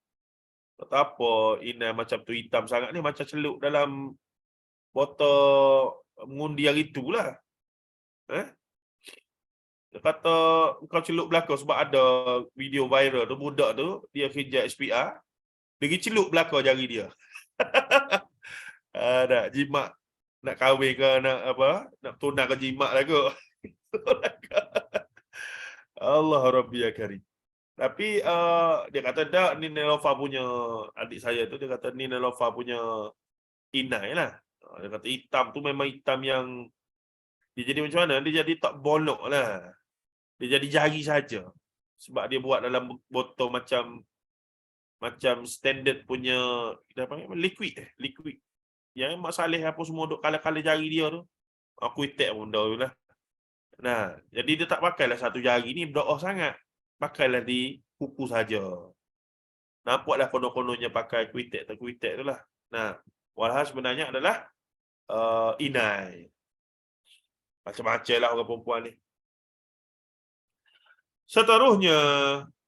B: Tak apa inai macam tu hitam sangat ni, macam celup dalam botol mengundi hari itulah. Dia kata kau celup belakang sebab ada video viral tu, budak tu dia kerja SPR, dia pergi celup belakang jari dia. Nak jimat, nak kahwin ke, nak tunang ke jimat lah ke. Allah Rabbi ya Karim. Tapi dia kata tak, ni Nelofa punya, adik saya tu dia kata ni Nelofa punya inai lah. Dia kata hitam tu memang hitam yang dia jadi macam mana? Dia jadi tak bolok lah. Dia jadi jari saja. Sebab dia buat dalam botol macam standard punya liquid. Yang Mak Saleh apa semua duk kala-kala jari dia tu. Aku itek pun dah tu lah. Jadi dia tak pakailah satu jari ni berdoa sangat. Pakailah di kuku saja. Nampaklah konon-kononnya pakai kuitek tu lah. Nah, walhal sebenarnya adalah inai. Macam-macam lah orang perempuan ni. Seterusnya,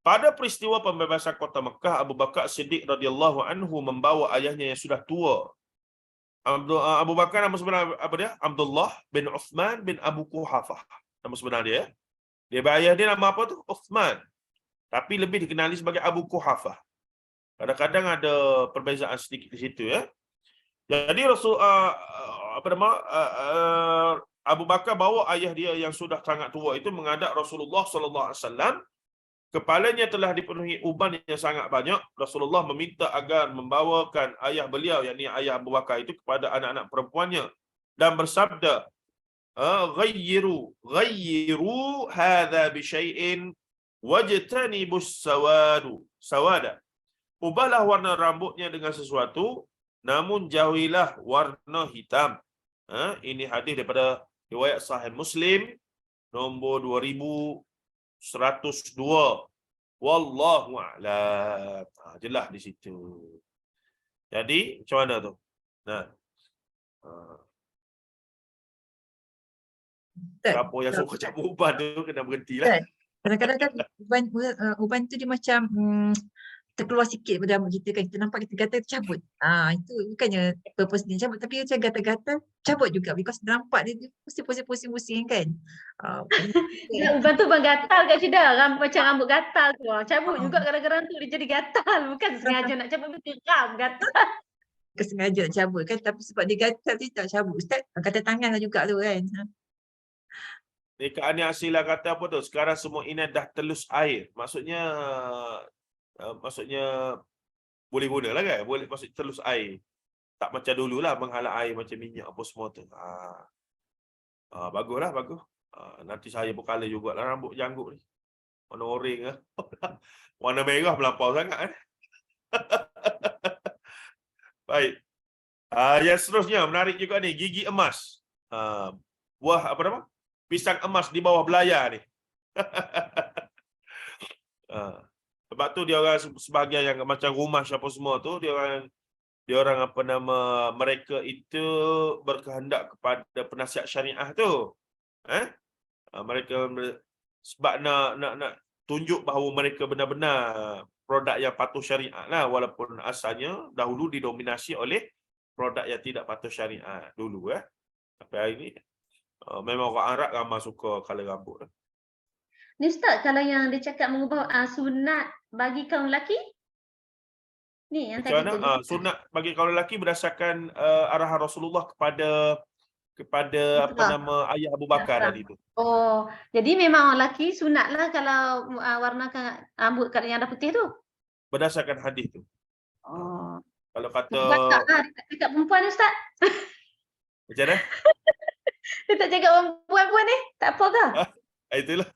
B: pada peristiwa pembebasan kota Mekah, Abu Bakar Siddiq radhiyallahu anhu membawa ayahnya yang sudah tua. Abu Bakar nama sebenar apa dia? Abdullah bin Uthman bin Abu Quhafah. Nama sebenar dia. Dia ayah dia nama apa tu? Uthman. Tapi lebih dikenali sebagai Abu Quhafah. Kadang-kadang ada perbezaan sedikit di situ ya. Jadi Rasul Abu Bakar bawa ayah dia yang sudah sangat tua itu menghadap Rasulullah sallallahu alaihi wasallam. Kepalanya telah dipenuhi uban yang sangat banyak. Rasulullah meminta agar membawakan ayah beliau, yakni ayah Abu Bakar itu, kepada anak-anak perempuannya dan bersabda, ghayyiru hadha bi syai'in wajtanibus sawada. Ubahlah warna rambutnya dengan sesuatu, namun jauhilah warna hitam. Ini hadis daripada riwayat Sahih Muslim nombor 2102. Wallahu a'lam. Jelas di situ. Jadi macam mana tu? Nah. Siapa yang suka cabut uban tu kena berhentilah.
C: Kadang-kadang kan uban tu dia macam terkeluar sikit pada rambut kita kan. Kita nampak kita gatal cabut. Itu bukannya purpose dia cabut, tapi macam gatal-gatal cabut juga, because nampak dia pusing-pusing kan.
A: Uban tu bang gatal kat Cida, macam rambut gatal tu. Cabut juga kadang-kadang tu dia jadi gatal, bukan sengaja nak cabut, betul gatal.
C: Kesengaja nak cabut kan, tapi sebab dia gatal dia tak cabut. Ustaz kata tangan lah juga tu kan.
B: Dekat Ani Asila kata apa tu? Sekarang semua ini dah telus air. Maksudnya boleh guna lah kan? Boleh, maksud telus air. Tak macam dululah menghalang air macam minyak apa semua tu. Baguslah, bagus. Nanti saya berkala jugalah rambut janggut ni. Warna oranye lah. Warna merah melampau sangat kan? Baik. Yang seterusnya menarik juga ni, gigi emas. Buah apa nama? Pisang emas di bawah belayar ni. Sebab tu dia orang sebahagian yang macam rumah siapa semua tu, dia orang apa nama, mereka itu berkehendak kepada penasihat syariah tu. Mereka sebab nak tunjuk bahawa mereka benar-benar produk yang patuh syariat lah, walaupun asalnya dahulu didominasi oleh produk yang tidak patuh syariat dulu Tapi hari ni memang orang Arab ramai suka color rambut.
A: Ni Ustaz, kalau yang dia cakap mengubah sunat bagi kaum lelaki, ni yang
B: macam
A: tadi
B: mana? Sunat bagi kaum lelaki berdasarkan arahan Rasulullah kepada apa nama, ayah Abu Bakar tadi tu.
A: Jadi memang lelaki sunatlah kalau warnakan rambut kat yang ada putih tu.
B: Berdasarkan hadis tu. Kalau kata
A: dekat perempuan Ustaz.
B: Macam mana?
A: Dia tak cakap perempuan ni, tak apa ke?
B: Itulah.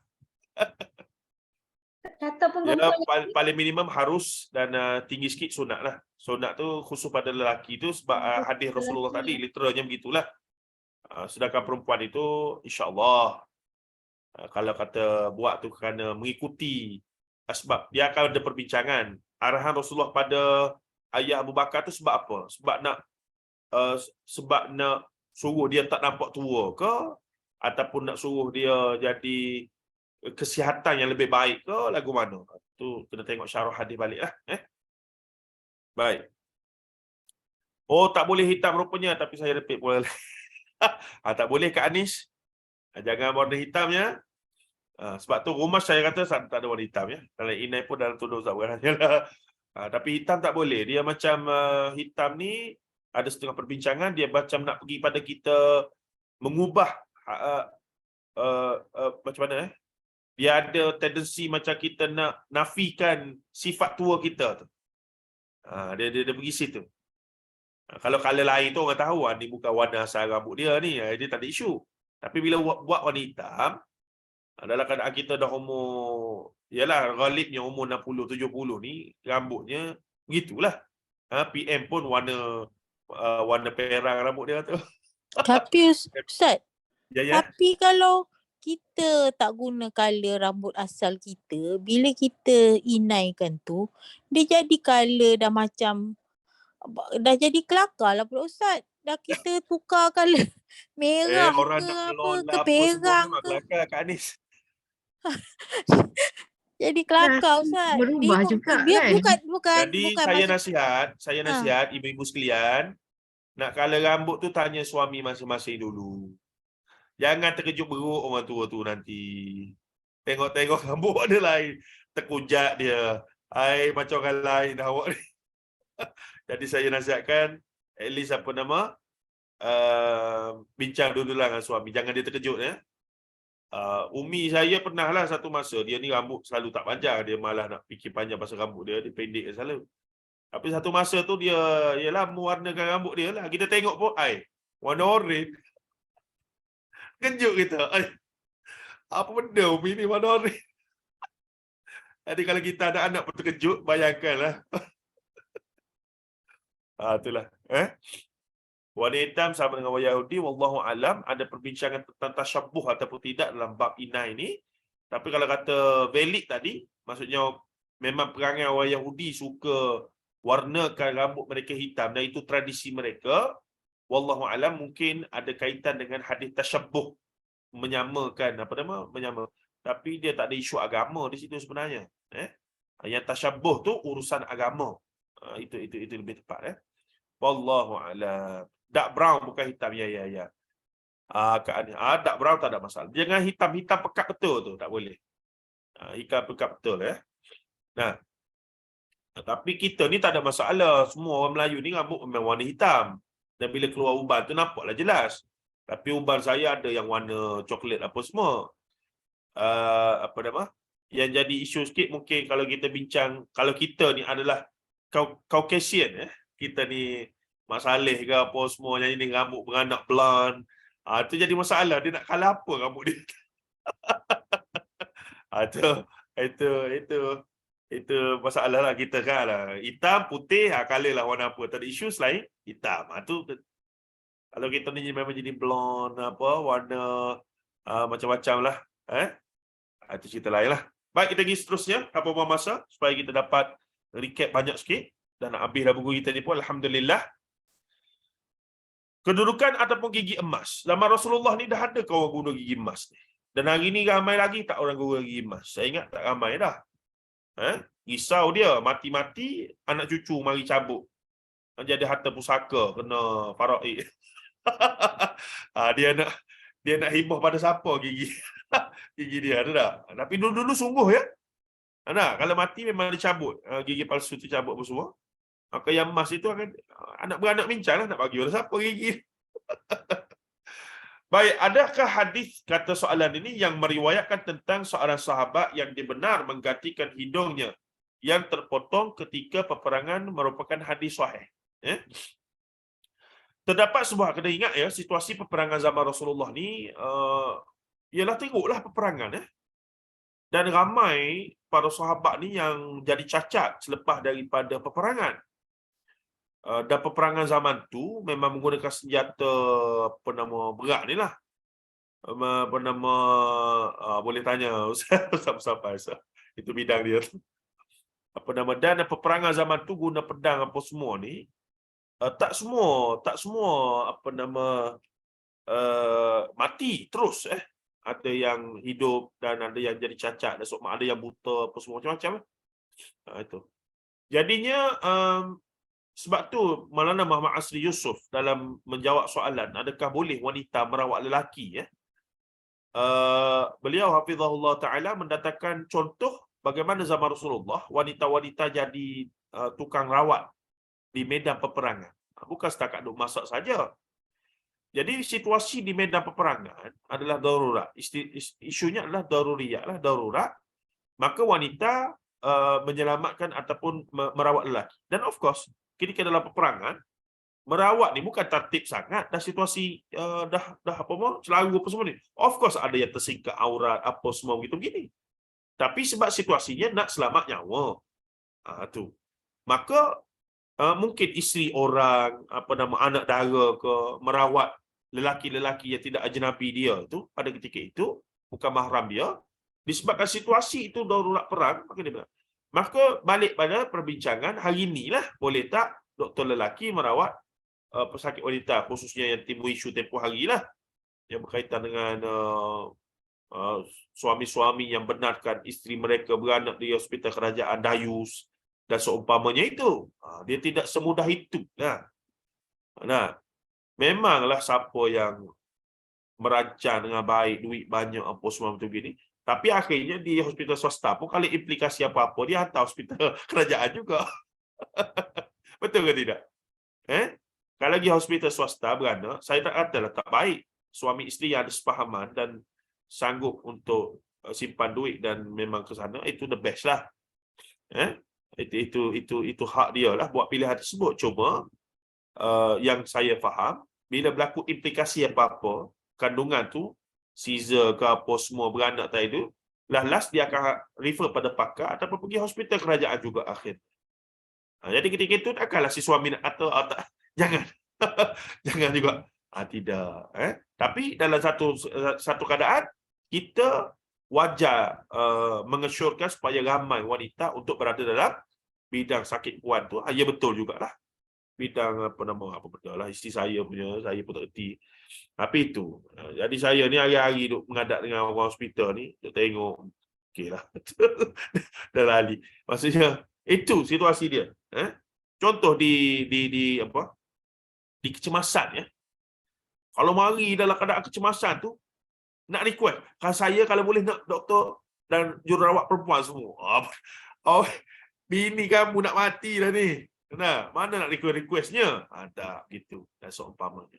A: Kata pun perempuan
B: paling minimum harus dan tinggi sikit sunat lah. Sunat tu khusus pada lelaki tu sebab hadis Rasulullah tadi literalnya begitulah. Sedangkan perempuan itu insya-Allah kalau kata buat tu kerana mengikuti sebab dia akan ada perbincangan. Arahan Rasulullah pada ayah Abu Bakar tu sebab apa? Sebab nak suruh dia tak nampak tua ke, ataupun nak suruh dia jadi kesihatan yang lebih baik ke, lagu mana? Tu kena tengok syarah hadis baliklah. Baik. Tak boleh hitam rupanya, tapi saya repeat boleh. Tak boleh Kak Anis. Jangan warna hitamnya. Sebab tu rumah saya kata tak ada warna hitam ya. Kalau inai pun dalam tudung tak bukan. Tapi hitam tak boleh. Dia macam hitam ni ada setengah perbincangan, dia macam nak pergi pada kita mengubah macam mana dia ada tendensi macam kita nak nafikan sifat tua kita tu. Dia pergi situ. Kalau color lain tu orang tahu ni bukan warna asal rambut dia ni, dia tak ada isu. Tapi bila buat warna hitam, dalam keadaan kita dah umur, yalah ghalibnya umur 60 70 ni, rambutnya begitulah. PM pun warna perang rambut dia tu.
D: Tapi Ustaz,
B: Ya.
D: tapi kalau kita tak guna colour rambut asal kita, bila kita inaikan tu, dia jadi colour dah macam, dah jadi kelakar lah pula Ustaz. Dah kita tukar colour merah
B: Orang
D: ke
B: nak
D: apa
B: blonde
D: ke
B: lah, apa semua
D: perang
B: memang
D: ke.
B: kelakar Kak Anis.
D: Jadi
C: Dah
D: kelakar Ustaz.
C: berubah juga
D: Dia
C: kan.
B: Jadi
D: bukan
B: saya
D: maksud.
B: nasihat ibu-ibu sekalian, nak colour rambut tu tanya suami masing-masing dulu. Jangan terkejut beruk orang tua tu nanti. Tengok-tengok rambut ada lain, terkujat dia. Macam orang lain dah awak ni. Jadi saya nasihatkan at least bincang dululah dengan suami. Jangan dia terkejut ya. Umi saya pernah lah satu masa, dia ni rambut selalu tak panjang, dia malah nak fikir panjang pasal rambut dia pendek selalu. Tapi satu masa tu dia ialah mewarnakan rambut dia lah. Kita tengok pun warna oren. Kejut kita. Apa benda Umi ni warna oren. Jadi kalau kita ada anak pun terkejut, bayangkanlah. Itulah. Warna hitam sama dengan warna Yahudi, wallahu alam, ada perbincangan tentang tasyabuh ataupun tidak dalam bab inai ni. Tapi kalau kata valid tadi, maksudnya memang perangai orang Yahudi suka warnakan rambut mereka hitam dan itu tradisi mereka. Wallahu alam, mungkin ada kaitan dengan hadis tasyabuh, menyamakan menyama. Tapi dia tak ada isu agama di situ sebenarnya. Yang tasyabuh tu urusan agama. Itu lebih tepat. Wallahu alam. Dark brown bukan hitam. Ya. Dark brown tak ada masalah. Jangan hitam pekat betul tu, tak boleh. Hitam pekat betul Nah, tapi kita ni tak ada masalah. Semua orang Melayu ni rambut memang warna hitam. Dan bila keluar uban tu nampaklah jelas. Tapi uban saya ada yang warna coklat apa semua. Yang jadi isu sikit mungkin kalau kita bincang, kalau kita ni adalah Caucasian, kita ni Mak Saleh ke apa semua yang ini rambut beranak blonde, itu jadi masalah. Dia nak kalah apa rambut dia. Itu masalah lah kita kan lah. Hitam, putih, color lah warna apa. Tak ada isu selain hitam. Kalau kita ni memang jadi blonde apa, warna macam-macam lah. Itu cerita lain lah. Baik, kita pergi seterusnya. Apa masa supaya kita dapat recap banyak sikit. Dan nak habis dah buku kita ni pun, alhamdulillah. Kedudukan ataupun gigi emas. Zaman Rasulullah ni dah ada kau orang guna gigi emas ni. Dan hari ni ramai lagi tak orang guna gigi emas. Saya ingat tak ramai dah. Risau dia. Mati-mati anak cucu mari cabut. Jadi harta pusaka kena faraid. Dia nak hibah pada siapa gigi. Gigi dia ada tak? Tapi dulu-dulu sungguh ya. Kalau mati memang dicabut. Gigi palsu tu cabut apa semua. Maka yang emas itu akan anak beranak bincang lah nak bagi oleh siapa gigi. Baik, adakah hadis kata soalan ini yang meriwayatkan tentang seorang sahabat yang dibenar menggantikan hidungnya yang terpotong ketika peperangan merupakan hadis sahih? Terdapat sebuah, kena ingat ya, situasi peperangan zaman Rasulullah ni ialah teruklah peperangan dan ramai para sahabat ni yang jadi cacat selepas daripada peperangan. Dan peperangan zaman tu memang menggunakan senjata berat ni lah. Boleh tanya Ustaz, itu bidang dia tu. Dan peperangan zaman tu guna pedang apa semua ni. Tak semua mati terus. Ada yang hidup dan ada yang jadi cacat, ada yang buta apa semua macam-macam. Itu. Jadinya sebab tu Maulana Muhammad Asri Yusof dalam menjawab soalan adakah boleh wanita merawat lelaki, beliau hafizahullah taala mendatangkan contoh bagaimana zaman Rasulullah wanita-wanita jadi tukang rawat di medan peperangan. Bukan setakat duk masak saja. Jadi situasi di medan peperangan adalah darurat. Isunya adalah darurat. Maka wanita menyelamatkan ataupun merawat lelaki. Dan of course, ketika dalam peperangan, merawat ni bukan tertib sangat. Dah situasi dah celaru apa semua ni. Of course ada yang tersingkap aurat apa semua begitu-begini. Tapi sebab situasinya nak selamat nyawa. Tu. Maka mungkin isteri orang, anak dara ke, merawat lelaki-lelaki yang tidak ajnabi dia tu pada ketika itu, bukan mahram dia, disebabkan situasi itu darurat perang, maka balik pada perbincangan hari inilah, boleh tak doktor lelaki merawat pesakit wanita, khususnya yang timbul isu tempoh hari lah, yang berkaitan dengan suami-suami yang benarkan isteri mereka beranak di hospital kerajaan Dayus dan seumpamanya itu. Dia tidak semudah itu. Nah, memanglah siapa yang merancang dengan baik, duit banyak, apa semua macam begini, tapi akhirnya di hospital swasta pun kalau implikasi apa-apa, dia hantar hospital kerajaan juga. Betul ke tidak? Kalau di hospital swasta beranak, saya tak katalah tak baik. Suami isteri yang ada sepahaman dan sanggup untuk simpan duit dan memang ke sana, itu the best lah. Itu hak dia lah buat pilihan tersebut. Cuma yang saya faham, bila berlaku implikasi apa-apa, kandungan tu Caesar ke apa semua beranak tadi tu, last dia akan refer pada pakar ataupun pergi hospital kerajaan juga akhir. Jadi ketika itu takkanlah si suami nak kata tak, jangan. Jangan juga. Tidak. Tapi dalam satu keadaan, kita wajar mengesyorkan supaya ramai wanita untuk berada dalam bidang sakit puan tu. Ya betul jugalah. Bidang apa benda lah, isteri saya punya, saya pun tak erti. Tapi itu. Jadi saya ni hari-hari duk mengadap dengan orang hospital ni, duk tengok. Okey lah. Dah lali. Maksudnya, itu situasi dia. Contoh di kecemasan, ya. Kalau mari dalam keadaan kecemasan tu, nak request. Saya kalau boleh nak doktor dan jururawat perempuan semua. Bini kamu nak mati dah ni. Mana nak request-requestnya? Tak, gitu. Dan seumpamanya.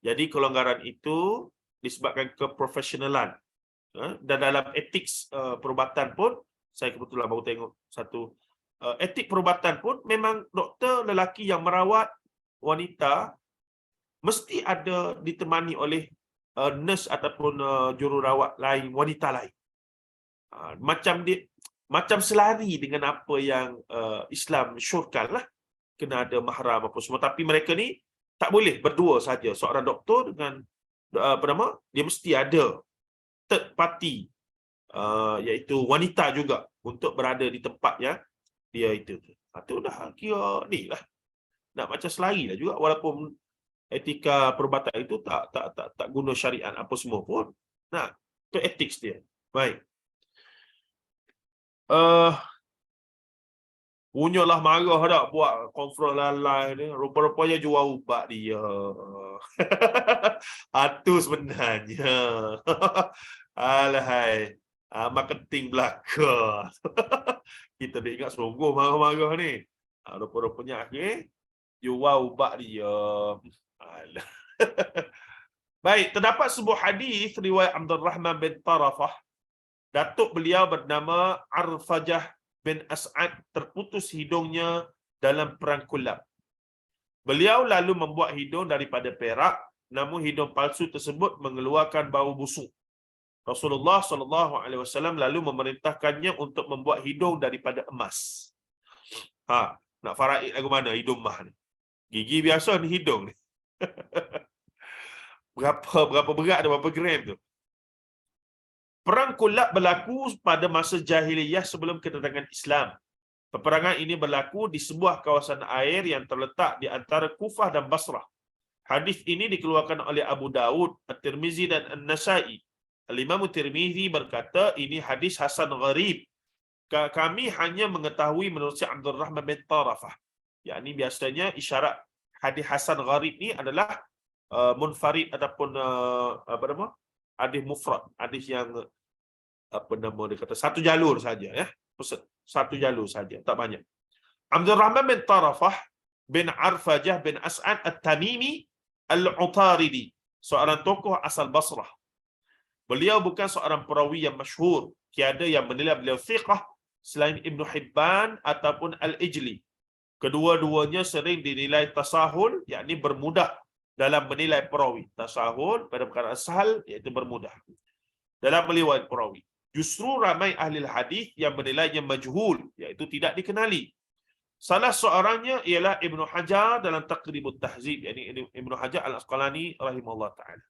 B: Jadi kelonggaran itu disebabkan keprofesionalan. Dan dalam etik perubatan pun, saya kebetulan baru tengok satu etik perubatan pun, memang doktor lelaki yang merawat wanita mesti ada ditemani oleh nurse ataupun jururawat lain, wanita lain. Macam selari dengan apa yang Islam syorkan lah, kena ada mahram apa semua. Tapi mereka ni tak boleh berdua saja. Seorang doktor dengan dia mesti ada third party, iaitu wanita juga, untuk berada di tempat yang dia itu. Itu dah kira ni lah, nak macam selari lah juga, walaupun etika perubatan itu tak guna syariat apa semua pun. Itu etik dia. Baik. Punyalah marah dah buat konferensi lalai ni. Rupa-rupanya jual ubat dia. Itu sebenarnya. Alahai. Marketing belaka. Kita dah ingat sungguh marah-marah ni. Rupa-rupanya akhir jual ubat dia. Baik, terdapat sebuah hadis riwayat Abdul Rahman bin Tarafah. Datuk beliau bernama Arfajah bin As'ad terputus hidungnya dalam perang Kulab. Beliau lalu membuat hidung daripada perak, namun hidung palsu tersebut mengeluarkan bau busuk. Rasulullah SAW lalu memerintahkannya untuk membuat hidung daripada emas. Nak faraid lagu mana hidung mah ni? Gigi biasa ni hidung ni. Berapa berat dan berapa gram tu? Perang Kulab berlaku pada masa jahiliyah sebelum kedatangan Islam. Peperangan ini berlaku di sebuah kawasan air yang terletak di antara Kufah dan Basrah. Hadis ini dikeluarkan oleh Abu Daud, At-Tirmizi dan An-Nasai. Al-Imam At-Tirmizi berkata, ini hadis hasan gharib. Kami hanya mengetahui menurut Syekh Abdul Rahman bin Tarafah. Yakni biasanya isyarat hadis hasan gharib ni adalah munfarid ataupun hadis mufrad, hadis yang dia kata satu jalur saja, ya. Satu jalur saja, tak banyak. Abdul Rahman bin Tarafah bin Arfajah bin As'ad At-Tamimi Al-Utaridi, seorang tokoh asal Basrah. Beliau bukan seorang perawi yang masyhur, tiada yang menilai beliau thiqah selain Ibn Hibban ataupun Al-Ijli. Kedua-duanya sering dinilai tasahul, yakni bermudah dalam menilai perawi. Tasahul pada perkara sahal, iaitu bermudah dalam meliwat perawi. Justru ramai ahli hadis yang menilainya majhul, iaitu tidak dikenali. Salah seorangnya ialah Ibnu Hajar dalam Taqribut Tahzib, yakni Ibnu Hajar Al-Asqalani rahimahullah ta'ala.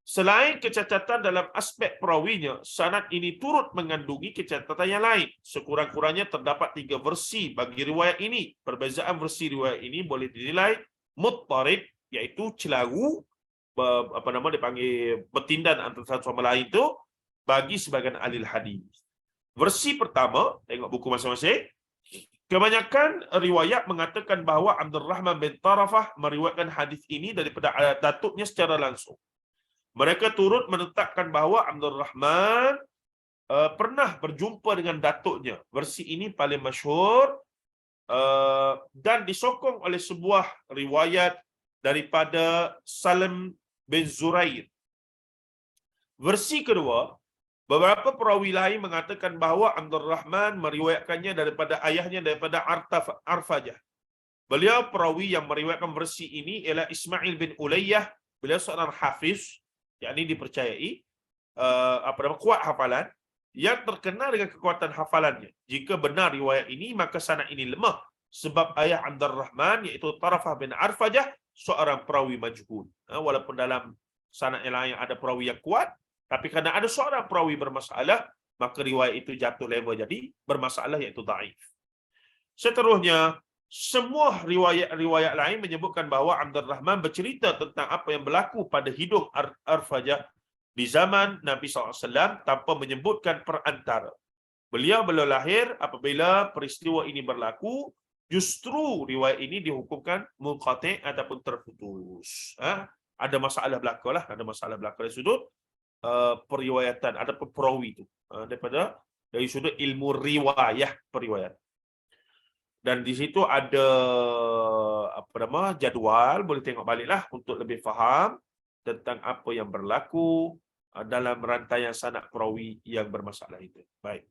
B: Selain kecacatan dalam aspek perawinya, sanad ini turut mengandungi kecacatan yang lain. Sekurang-kurangnya terdapat 3 versi bagi riwayat ini. Perbezaan versi riwayat ini boleh dinilai muttarib, iaitu celaru, dipanggil bertindan antara satu sama lain itu bagi sebagian ahli hadis. Versi pertama, tengok buku masing-masing. Kebanyakan riwayat mengatakan bahawa Abdul Rahman bin Tarafah meriwayatkan hadis ini daripada datuknya secara langsung. Mereka turut menetapkan bahawa Abdul Rahman pernah berjumpa dengan datuknya. Versi ini paling masyhur dan disokong oleh sebuah riwayat daripada Salim bin Zurair. Versi kedua, beberapa perawi lain mengatakan bahawa Abdul Rahman meriwayatkannya daripada ayahnya daripada Arfajah. Beliau perawi yang meriwayatkan versi ini ialah Ismail bin Ulayyah. Beliau seorang hafiz, yakni dipercayai kuat hafalan, yang terkenal dengan kekuatan hafalannya. Jika benar riwayat ini, maka sanad ini lemah sebab ayah Abdul Rahman iaitu Tarafah bin Arfajah seorang perawi majhul. Walaupun dalam sanad yang lain ada perawi yang kuat, tapi kerana ada seorang perawi bermasalah, maka riwayat itu jatuh level jadi bermasalah, iaitu dhaif. Seterusnya, semua riwayat lain menyebutkan bahawa Abdul Rahman bercerita tentang apa yang berlaku pada hidung Arfajah di zaman Nabi SAW tanpa menyebutkan perantara. Beliau lahir apabila peristiwa ini berlaku. Justru riwayat ini dihukumkan munqati' ataupun terputus. Ada masalah belaka lah, ada masalah belaka dari sudut periwayatan, ada perawi itu dari sudut ilmu riwayah periwayat. Dan di situ ada jadual, boleh tengok baliklah untuk lebih faham tentang apa yang berlaku dalam rantaian sanad perawi yang bermasalah itu. Baik.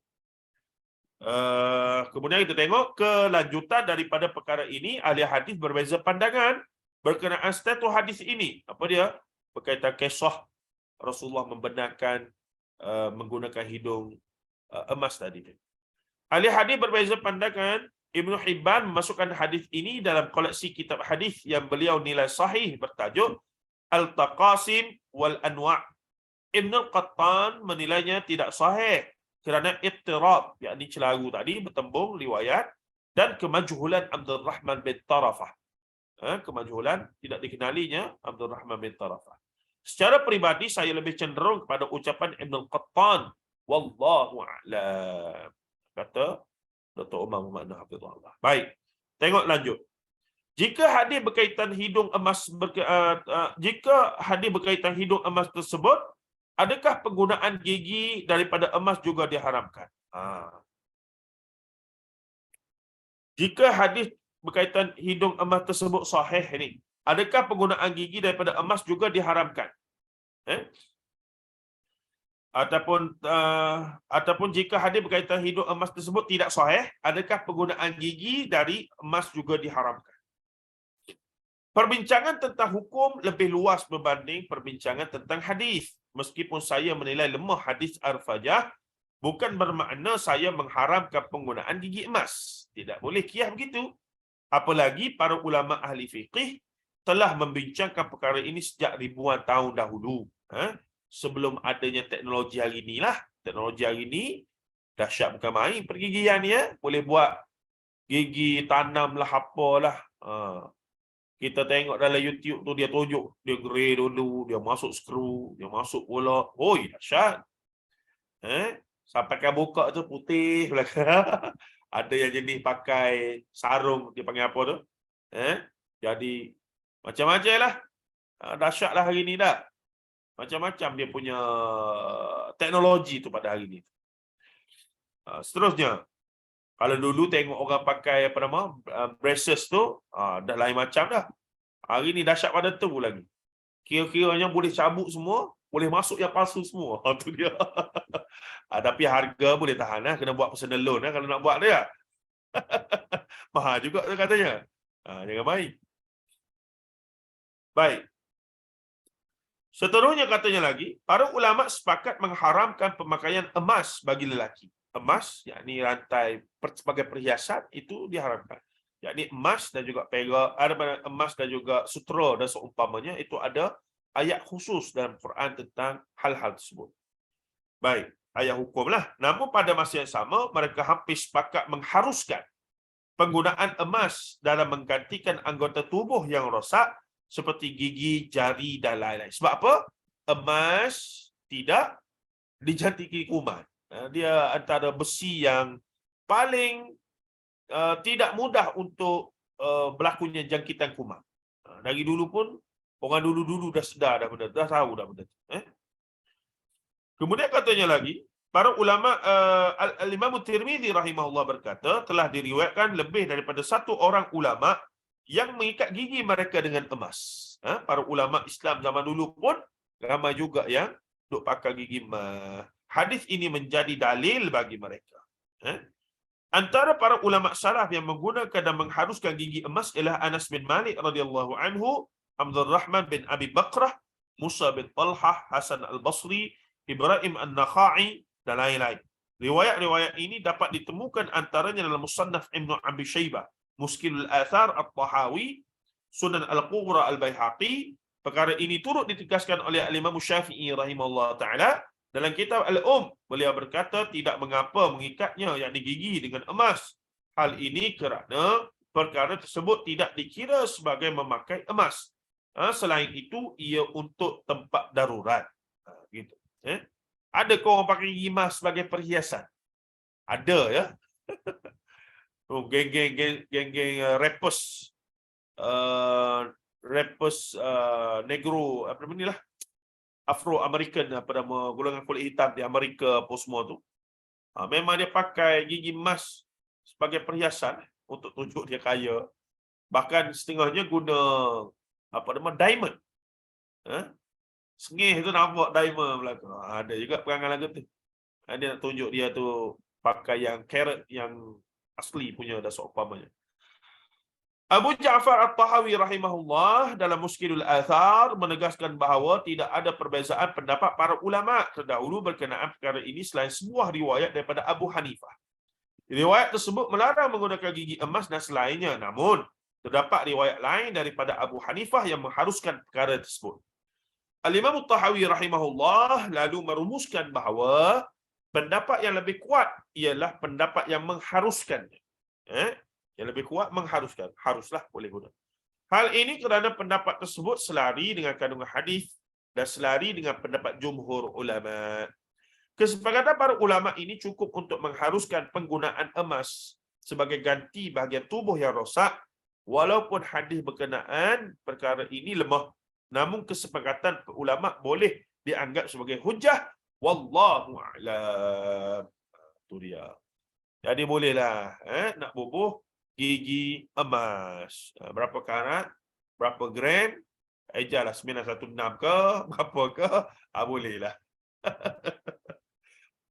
B: Kemudian kita tengok kelanjutan daripada perkara ini. Ahli hadis berbeza pandangan berkenaan status hadis ini. Apa dia? Berkaitan kisah Rasulullah membenarkan menggunakan hidung emas tadi. Ahli hadis berbeza pandangan. Ibnu Hibban memasukkan hadis ini dalam koleksi kitab hadis yang beliau nilai sahih bertajuk Al-Taqasim wal Anwa'. Ibnu Qattan menilainya tidak sahih kerana ittirab, yakni celaru tadi, bertembung riwayat, dan kemajhulan Abdul Rahman bin Tarafah. Kemajhulan, tidak dikenalinya Abdul Rahman bin Tarafah. Secara peribadi saya lebih cenderung kepada ucapan Ibnu Qattan, wallahu a'lam, kata Dr. Umar Muhammad Hafizahullah. Baik, tengok lanjut. Jika hadis berkaitan hidung emas tersebut, adakah penggunaan gigi daripada emas juga diharamkan? Jika hadis berkaitan hidung emas tersebut sahih ini, adakah penggunaan gigi daripada emas juga diharamkan? Ataupun jika hadis berkaitan hidung emas tersebut tidak sahih, adakah penggunaan gigi dari emas juga diharamkan? Perbincangan tentang hukum lebih luas berbanding perbincangan tentang hadis. Meskipun saya menilai lemah hadis Arfajah, bukan bermakna saya mengharamkan penggunaan gigi emas. Tidak boleh kiyah begitu. Apalagi para ulama ahli fiqih telah membincangkan perkara ini sejak ribuan tahun dahulu. Sebelum adanya teknologi hari inilah. Teknologi hari ini dahsyat bukan main pergigian ni. Boleh buat gigi tanam lah, apalah. Kita tengok dalam YouTube tu, dia tunjuk, dia grey dulu, dia masuk skru, dia masuk pula. Oi, dahsyat. Sampai kan buka tu putih belakang. Ada yang jenis pakai sarung, dia panggil apa tu? Jadi macam-macam lah. Dahsyat lah hari ni dah. Macam-macam dia punya teknologi tu pada hari ni. Seterusnya, kalau dulu tengok orang pakai braces tu, dah lain macam dah. Hari ni dahsyat pada tu lagi. Kira-kiranya boleh cabut semua, boleh masuk yang palsu semua. Tu dia. Tapi harga boleh tahan lah. Kena buat personal loan lah kalau nak buat dia. Mahal juga tu katanya. Jangan main. Baik. Seterusnya katanya lagi, para ulama sepakat mengharamkan pemakaian emas bagi lelaki. Emas, yakni rantai sebagai perhiasan, itu diharamkan. Yakni emas dan juga perak, ada emas dan juga sutra dan seumpamanya, itu ada ayat khusus dalam Quran tentang hal-hal tersebut. Baik, ayat hukum lah. Namun pada masa yang sama, mereka hampir sepakat mengharuskan penggunaan emas dalam menggantikan anggota tubuh yang rosak seperti gigi, jari dan lain-lain. Sebab apa? Emas tidak dijangkiti kuman. Dia antara besi yang paling tidak mudah untuk berlakunya jangkitan kuman. Dari dulu pun, orang dulu-dulu dah sedar dah benda, dah tahu dah benda. Kemudian katanya lagi, para ulama Al-Imam Tirmizi rahimahullah berkata, telah diriwayatkan lebih daripada satu orang ulama yang mengikat gigi mereka dengan emas. Para ulama Islam zaman dulu pun ramai juga yang duk pakai gigi emas. Hadis ini menjadi dalil bagi mereka. Antara para ulama salaf yang menggunakan dan mengharuskan gigi emas ialah Anas bin Malik radhiyallahu anhu, Abdul Rahman bin Abi Bakrah, Musa bin Talhah, Hasan al-Basri, Ibrahim an-Nakhai dan lain-lain. Riwayat-riwayat ini dapat ditemukan antaranya dalam Musannaf Ibnu Abi Syaibah, Muskilul Athar At-Tahawi, Sunan Al-Qura Al-Baihaqi. Perkara ini turut ditegaskan oleh Imam Syafi'i rahimahullah taala dalam kitab beliau berkata tidak mengapa mengikatnya yakni gigi dengan emas. Hal ini kerana perkara tersebut tidak dikira sebagai memakai emas. Selain itu ia untuk tempat darurat. Gitu. Ada kau orang pakai gigi emas sebagai perhiasan? Ada ya. Geng-geng rappers negro apa namanya lah, Afro-American, pada golongan kulit hitam di Amerika apa semua tu. Memang dia pakai gigi emas sebagai perhiasan untuk tunjuk dia kaya. Bahkan setengahnya guna apa nama diamond. Sengih tu nampak diamond belakang. Ada juga perangai lagu tu. Dia nak tunjuk dia tu pakai yang karat yang asli punya dah seumpamanya. Abu Ja'far At-Tahawi rahimahullah dalam Muskilul Athar menegaskan bahawa tidak ada perbezaan pendapat para ulama terdahulu berkenaan perkara ini selain sebuah riwayat daripada Abu Hanifah. Riwayat tersebut melarang menggunakan gigi emas dan selainnya. Namun, terdapat riwayat lain daripada Abu Hanifah yang mengharuskan perkara tersebut. Al-Imam At-Tahawi rahimahullah lalu merumuskan bahawa pendapat yang lebih kuat ialah pendapat yang mengharuskannya. Yang lebih kuat mengharuskan. Haruslah boleh guna. Hal ini kerana pendapat tersebut selari dengan kandungan hadis dan selari dengan pendapat jumhur ulama. Kesepakatan para ulama ini cukup untuk mengharuskan penggunaan emas sebagai ganti bahagian tubuh yang rosak, walaupun hadis berkenaan perkara ini lemah. Namun kesepakatan ulama boleh dianggap sebagai hujah. Wallahu a'lam. Itu dia. Jadi bolehlah nak bubuh gigi emas. Berapa karat? Berapa gram? Ejalah 916 ke? Berapa ke? Bolehlah.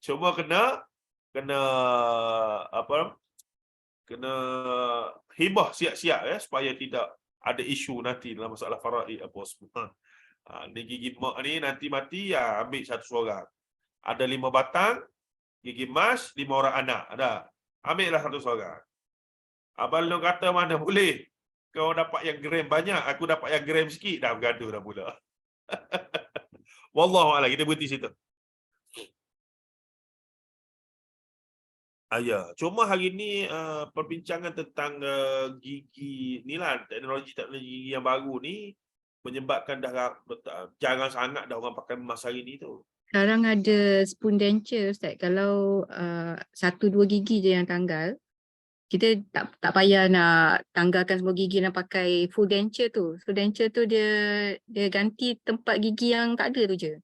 B: Cuma kena apa? Kena hibah siap-siap supaya tidak ada isu nanti dalam masalah faraid apa semua. Ni gigi mak ni nanti mati ambil satu seorang. Ada 5 batang gigi emas, 5 orang anak. Ada. Ambillah satu seorang. Abang Long kata mana boleh. Kau dapat yang gram banyak, aku dapat yang gram sikit. Dah bergaduh dah pula. Wallahu a'lam. Kita berhenti situ. Cuma hari ni perbincangan tentang gigi ni lah, teknologi gigi yang baru ni menyebabkan dah jarang sangat dah orang pakai emas hari ni tu.
E: Sekarang ada spoon denture Ustaz. Kalau 1-2 gigi je yang tanggal, kita tak payah nak tanggalkan semua gigi dan pakai full denture tu. Full denture tu dia ganti tempat gigi yang tak ada tu je.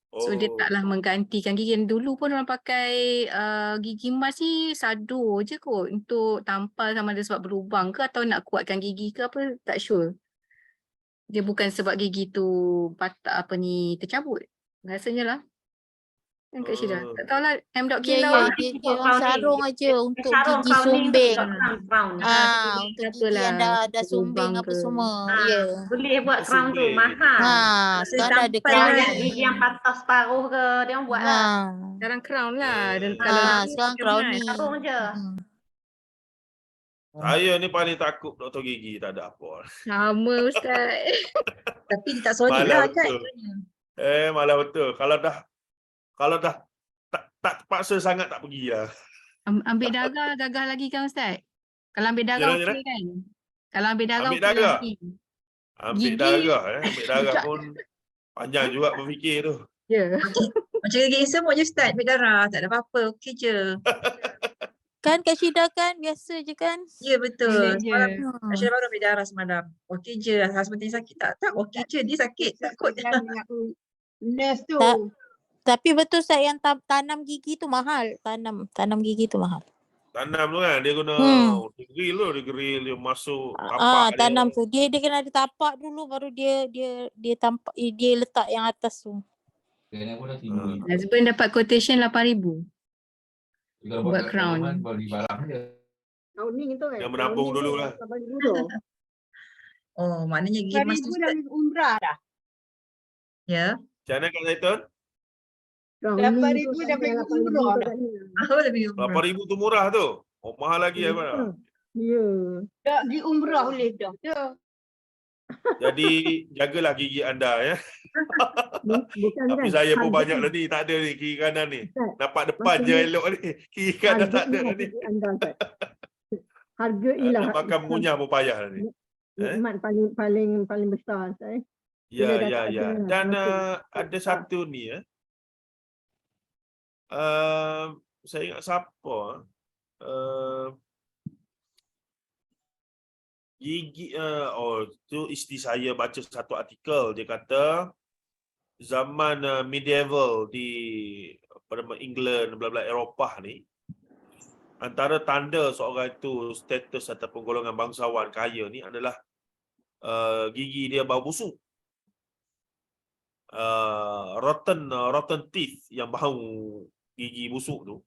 E: So dia taklah menggantikan gigi. Dulu pun orang pakai gigi emas ni sado je kot untuk tampal sama ada sebab berlubang ke atau nak kuatkan gigi ke apa, tak sure. Dia bukan sebab gigi tu tercabut. Rasanya lah. Kan Kak Syirah? Tak tahulah M.K.
D: Ya, dia orang sarung aja untuk gigi sumbing. Untuk gigi yang dah sumbing apa semua. Ya.
A: Boleh buat crown tu, mahal.
D: Sekarang ada crown.
A: Gigi yang patah separuh ke, dia orang buat lah.
E: Sekarang crown lah. Dan
D: sekarang crown ni.
A: Sarung je.
B: Saya ni paling takut doktor gigi, tak ada apa.
E: Sama Ustaz.
C: Tapi dia tak solid
B: Malah
C: lah kan
B: betul.
C: sebenarnya.
B: Malah betul. Kalau dah tak terpaksa sangat tak pergi lah.
E: Ambil darah gagah lagi kan Ustaz? Kalau ambil darah
B: Jalan-jalan.
E: okey kan? Kalau ambil darah
B: Ambil
E: okey
B: darah.
E: lagi.
B: Ambil
E: Gigi.
B: darah. Ambil darah
E: Tak.
B: pun panjang juga berfikir tu.
E: Ya.
C: Macam gigi semut je Ustaz, ambil darah. Tak ada apa-apa, okey je.
D: Kan Kak Syida kan biasa je kan?
C: Ya betul.
E: Relax je.
C: Semalam Aisyah baru ambil darah semalam. Okey je. Husband tanya sakit tak? Tak, okey je. Dia sakit. Takut.
F: Nurse tu.
D: Tak. Tapi betul Ustaz yang tanam gigi tu mahal. Tanam gigi tu mahal.
B: Tanam tu kan, dia guna dia grill, dia masuk tapak
D: Tanam
B: dia.
D: tu. Dia kena ada tapak dulu baru dia tampak dia letak yang atas tu.
E: Husband dapat quotation 8,000. Buat crown.
F: Crowning tu kan.
B: Yang menampung dulu lah.
C: Oh, maknanya gigi emas tu
F: 8,000 dah
C: Ustaz.
F: umrah dah.
C: Ya.
B: Macam mana Kak Zaitun?
F: 8,000 dah boleh umrah dah.
C: Oh, lebih umrah.
B: 8,000 tu murah tu. Oh, mahal lagi apa?
F: Ya. Dah pergi umrah boleh dah. Dah.
B: Jadi jagalah gigi anda ya.
F: Bukan
B: Tapi
F: kan.
B: saya pun
F: harga
B: banyak
F: ni.
B: dah ni, tak ada ni kiri kanan ni.
F: Ustaz,
B: Nampak depan je
F: maksudnya
B: elok ni. Kiri kanan tak ada
F: harga
B: ni.
F: ni anda Ustaz. Harga ialah
B: Nak makan munyah pun payah dah ni.
F: nikmat paling besar Ustaz.
B: Ya,
F: Bila dah
B: ya,
F: tak
B: ya.
F: ada,
B: Dan
F: okey.
B: ada satu ni ya. Saya ingat siapa? Gigi tu isteri saya baca satu artikel, dia kata zaman medieval di England, bla-bla Eropah ni, antara tanda seorang itu status ataupun golongan bangsawan kaya ni adalah gigi dia bau busuk. Rotten teeth, yang bau gigi busuk tu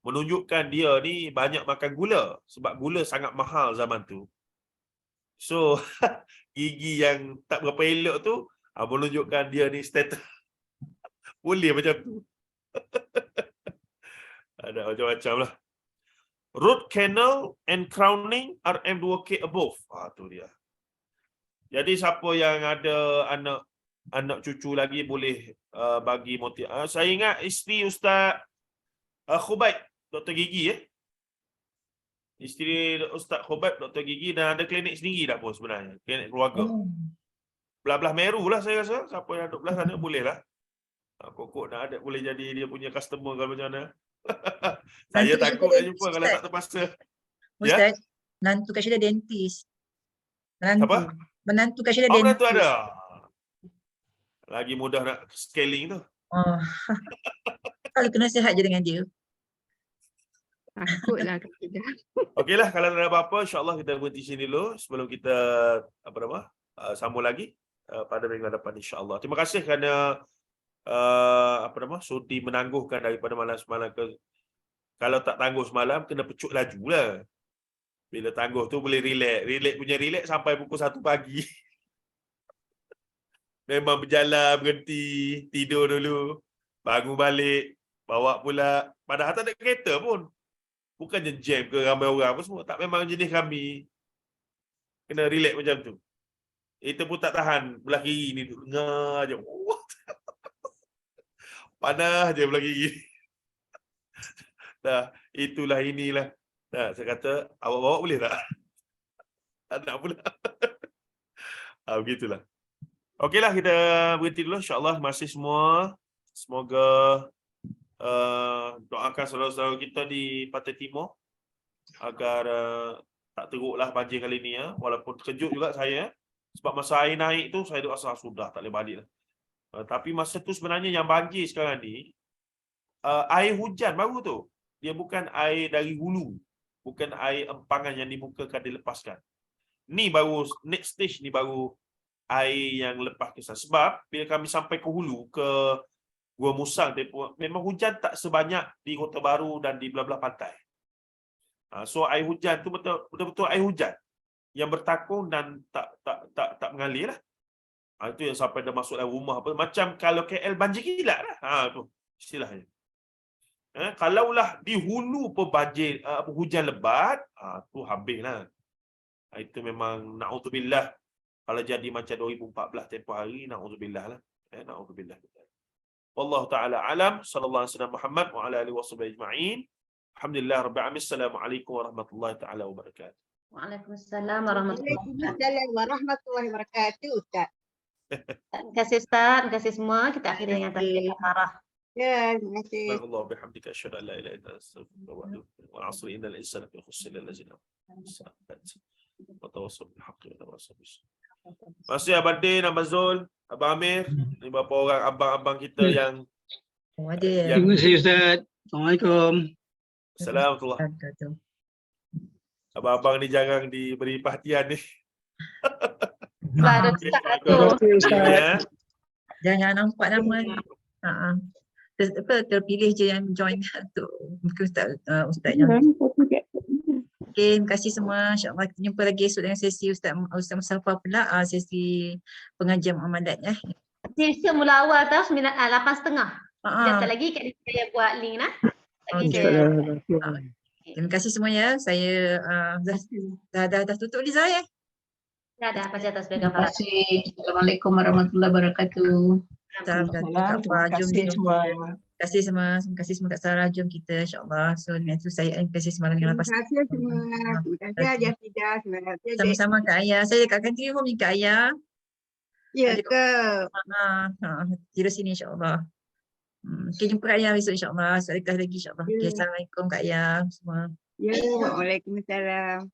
B: menunjukkan dia ni banyak makan gula, sebab gula sangat mahal zaman tu. So gigi yang tak berapa elok tu menunjukkan dia ni status boleh macam tu. Ada macam-macam lah. Root canal and crowning are M2K above. Tu dia. Jadi siapa yang ada anak cucu lagi boleh bagi motif. Saya ingat isteri Ustaz Khubaib, doktor gigi Isteri Ustaz Khubaib, doktor gigi, dan ada klinik sendiri dah pun sebenarnya. Klinik keluarga.
C: Oh.
B: Belah-belah Meru lah saya rasa. Siapa yang duduk belah sana boleh lah. Kok nak ada boleh jadi dia punya customer kalau macam mana. Saya
C: Nanti
B: takut
C: kita
B: nak jumpa
C: dentist,
B: kalau
C: Ustaz.
B: tak terpaksa.
C: Ustaz, menantu Kak Syeda dentist.
B: Apa?
C: Menantu Kak Syeda
B: Mana
C: dentist.
B: tu ada? Lagi mudah nak scaling tu.
C: Oh. Kalau kena sihat je dengan dia.
E: Takutlah Kak Syida.
B: Okeylah, kalau tak ada apa-apa, insya-Allah kita berhenti sini dulu sebelum kita sambung lagi pada minggu depan insya-Allah. Terima kasih kerana sudi menangguhkan daripada malam semalam ke. Kalau tak tangguh semalam kena pecut laju lah. Bila tangguh tu boleh relax sampai pukul 1 pagi. Memang berjalan, berhenti, tidur dulu, bangun balik, bawa pula. Padahal tak ada kereta pun. Bukannya jam ke ramai orang apa semua. Tak, memang jenis kami. Kena relax macam tu. Itu pun tak tahan. Belah kiri ni tu. Dengar je. Panas je belah kiri. Dah, itulah inilah. Dah, saya kata, awak bawa boleh tak? Tak nak pula. Begitulah. Okeylah, kita berhenti dulu. InsyaAllah masih semua. Semoga doakan saudara-saudara kita di Pantai Timur agar tak teruklah banjir kali ni ya. Walaupun terkejut juga saya sebab masa air naik tu saya rasa sudah tak boleh balik lah. Tapi masa tu sebenarnya yang banjir sekarang ni air hujan baru tu. Dia bukan air dari hulu, bukan air empangan yang di muka akan dilepaskan. Ni baru next stage ni, baru air yang lepas ke sana. Sebab bila kami sampai ke hulu, ke Gua Musang, memang hujan tak sebanyak di Kota Baru dan di belah-belah pantai. So air hujan tu betul-betul air hujan yang bertakung dan tak mengalir lah. Itu yang sampai dah masuk dalam rumah apa. Macam kalau KL banjir kilat lah. Tu istilahnya. Kalaulah di hulu pun hujan lebat, tu habislah. Itu memang na'udzubillah. Kalau jadi macam 2014 tempoh hari, na'udzubillah lah. Na'udzubillah. Wallahu ta'ala alam. Sallallahu alaihi wasallam Muhammad wa ala alihi washabihi ajma'in. Alhamdulillah rabbil alamin. Assalamualaikum warahmatullahi taala wabarakatuh.
A: Waalaikumsalam warahmatullahi wabarakatuh.
F: Waalaikumsalam warahmatullahi wabarakatuh, Ustaz.
A: Terima kasih Ustaz, terima kasih semua. Kita akhiri dengan takbir kafarah.
F: Ya, terima kasih.
B: Subhanallah bihamdika asyhadu an la ilaha illa anta astaghfiruka wa atubu ilaik. Wal 'asri innal insana lafi khusr illa allazina amanu wa tawassaw bil haqqi wa tawassaw bis sabr. Masih Abang Din, Abang Zul, Abang Amir, ni beberapa orang abang-abang kita yang
C: Ada
G: Terima kasih Ustaz. Assalamualaikum.
B: Assalamualaikum. Abang-abang ni jangan diberi perhatian ni.
A: Baru Ustaz tu.
B: Ya.
C: Jangan nampak nama ni. Terpilih je yang join tu. Mungkin Ustaz yang. Okay, terima kasih semua. InsyaAllah kita jumpa lagi esok dengan sesi Ustaz Mustafa pula, sesi pengajian amalat ya.
A: Sesi mula awal tau 8.30. Sekejap lagi saya buat link lah.
C: Terima kasih semua ya. Saya dah tutup Liza ya.
A: Dah pasal atas
E: Terima kasih. Assalamualaikum warahmatullahi wabarakatuh.
C: Terima kasih semua. Terima kasih semua. Terima kasih semua Kak Sarah. Jom kita insyaAllah. So dengan itu saya terima kasih semua dengan lepas.
F: Terima kasih semua. Terima kasih Haji Afidah. Terima kasih Adik.
C: Sama-sama Kak Ayah. Saya dekat country home ni Kak Ayah.
F: Ya ke?
C: Tidur sini insyaAllah. Okay, jumpa Kak Ayah besok insyaAllah. Sekali lagi insyaAllah. Okay, Assalamualaikum Kak Ayah semua.
F: Ya, Waalaikumsalam.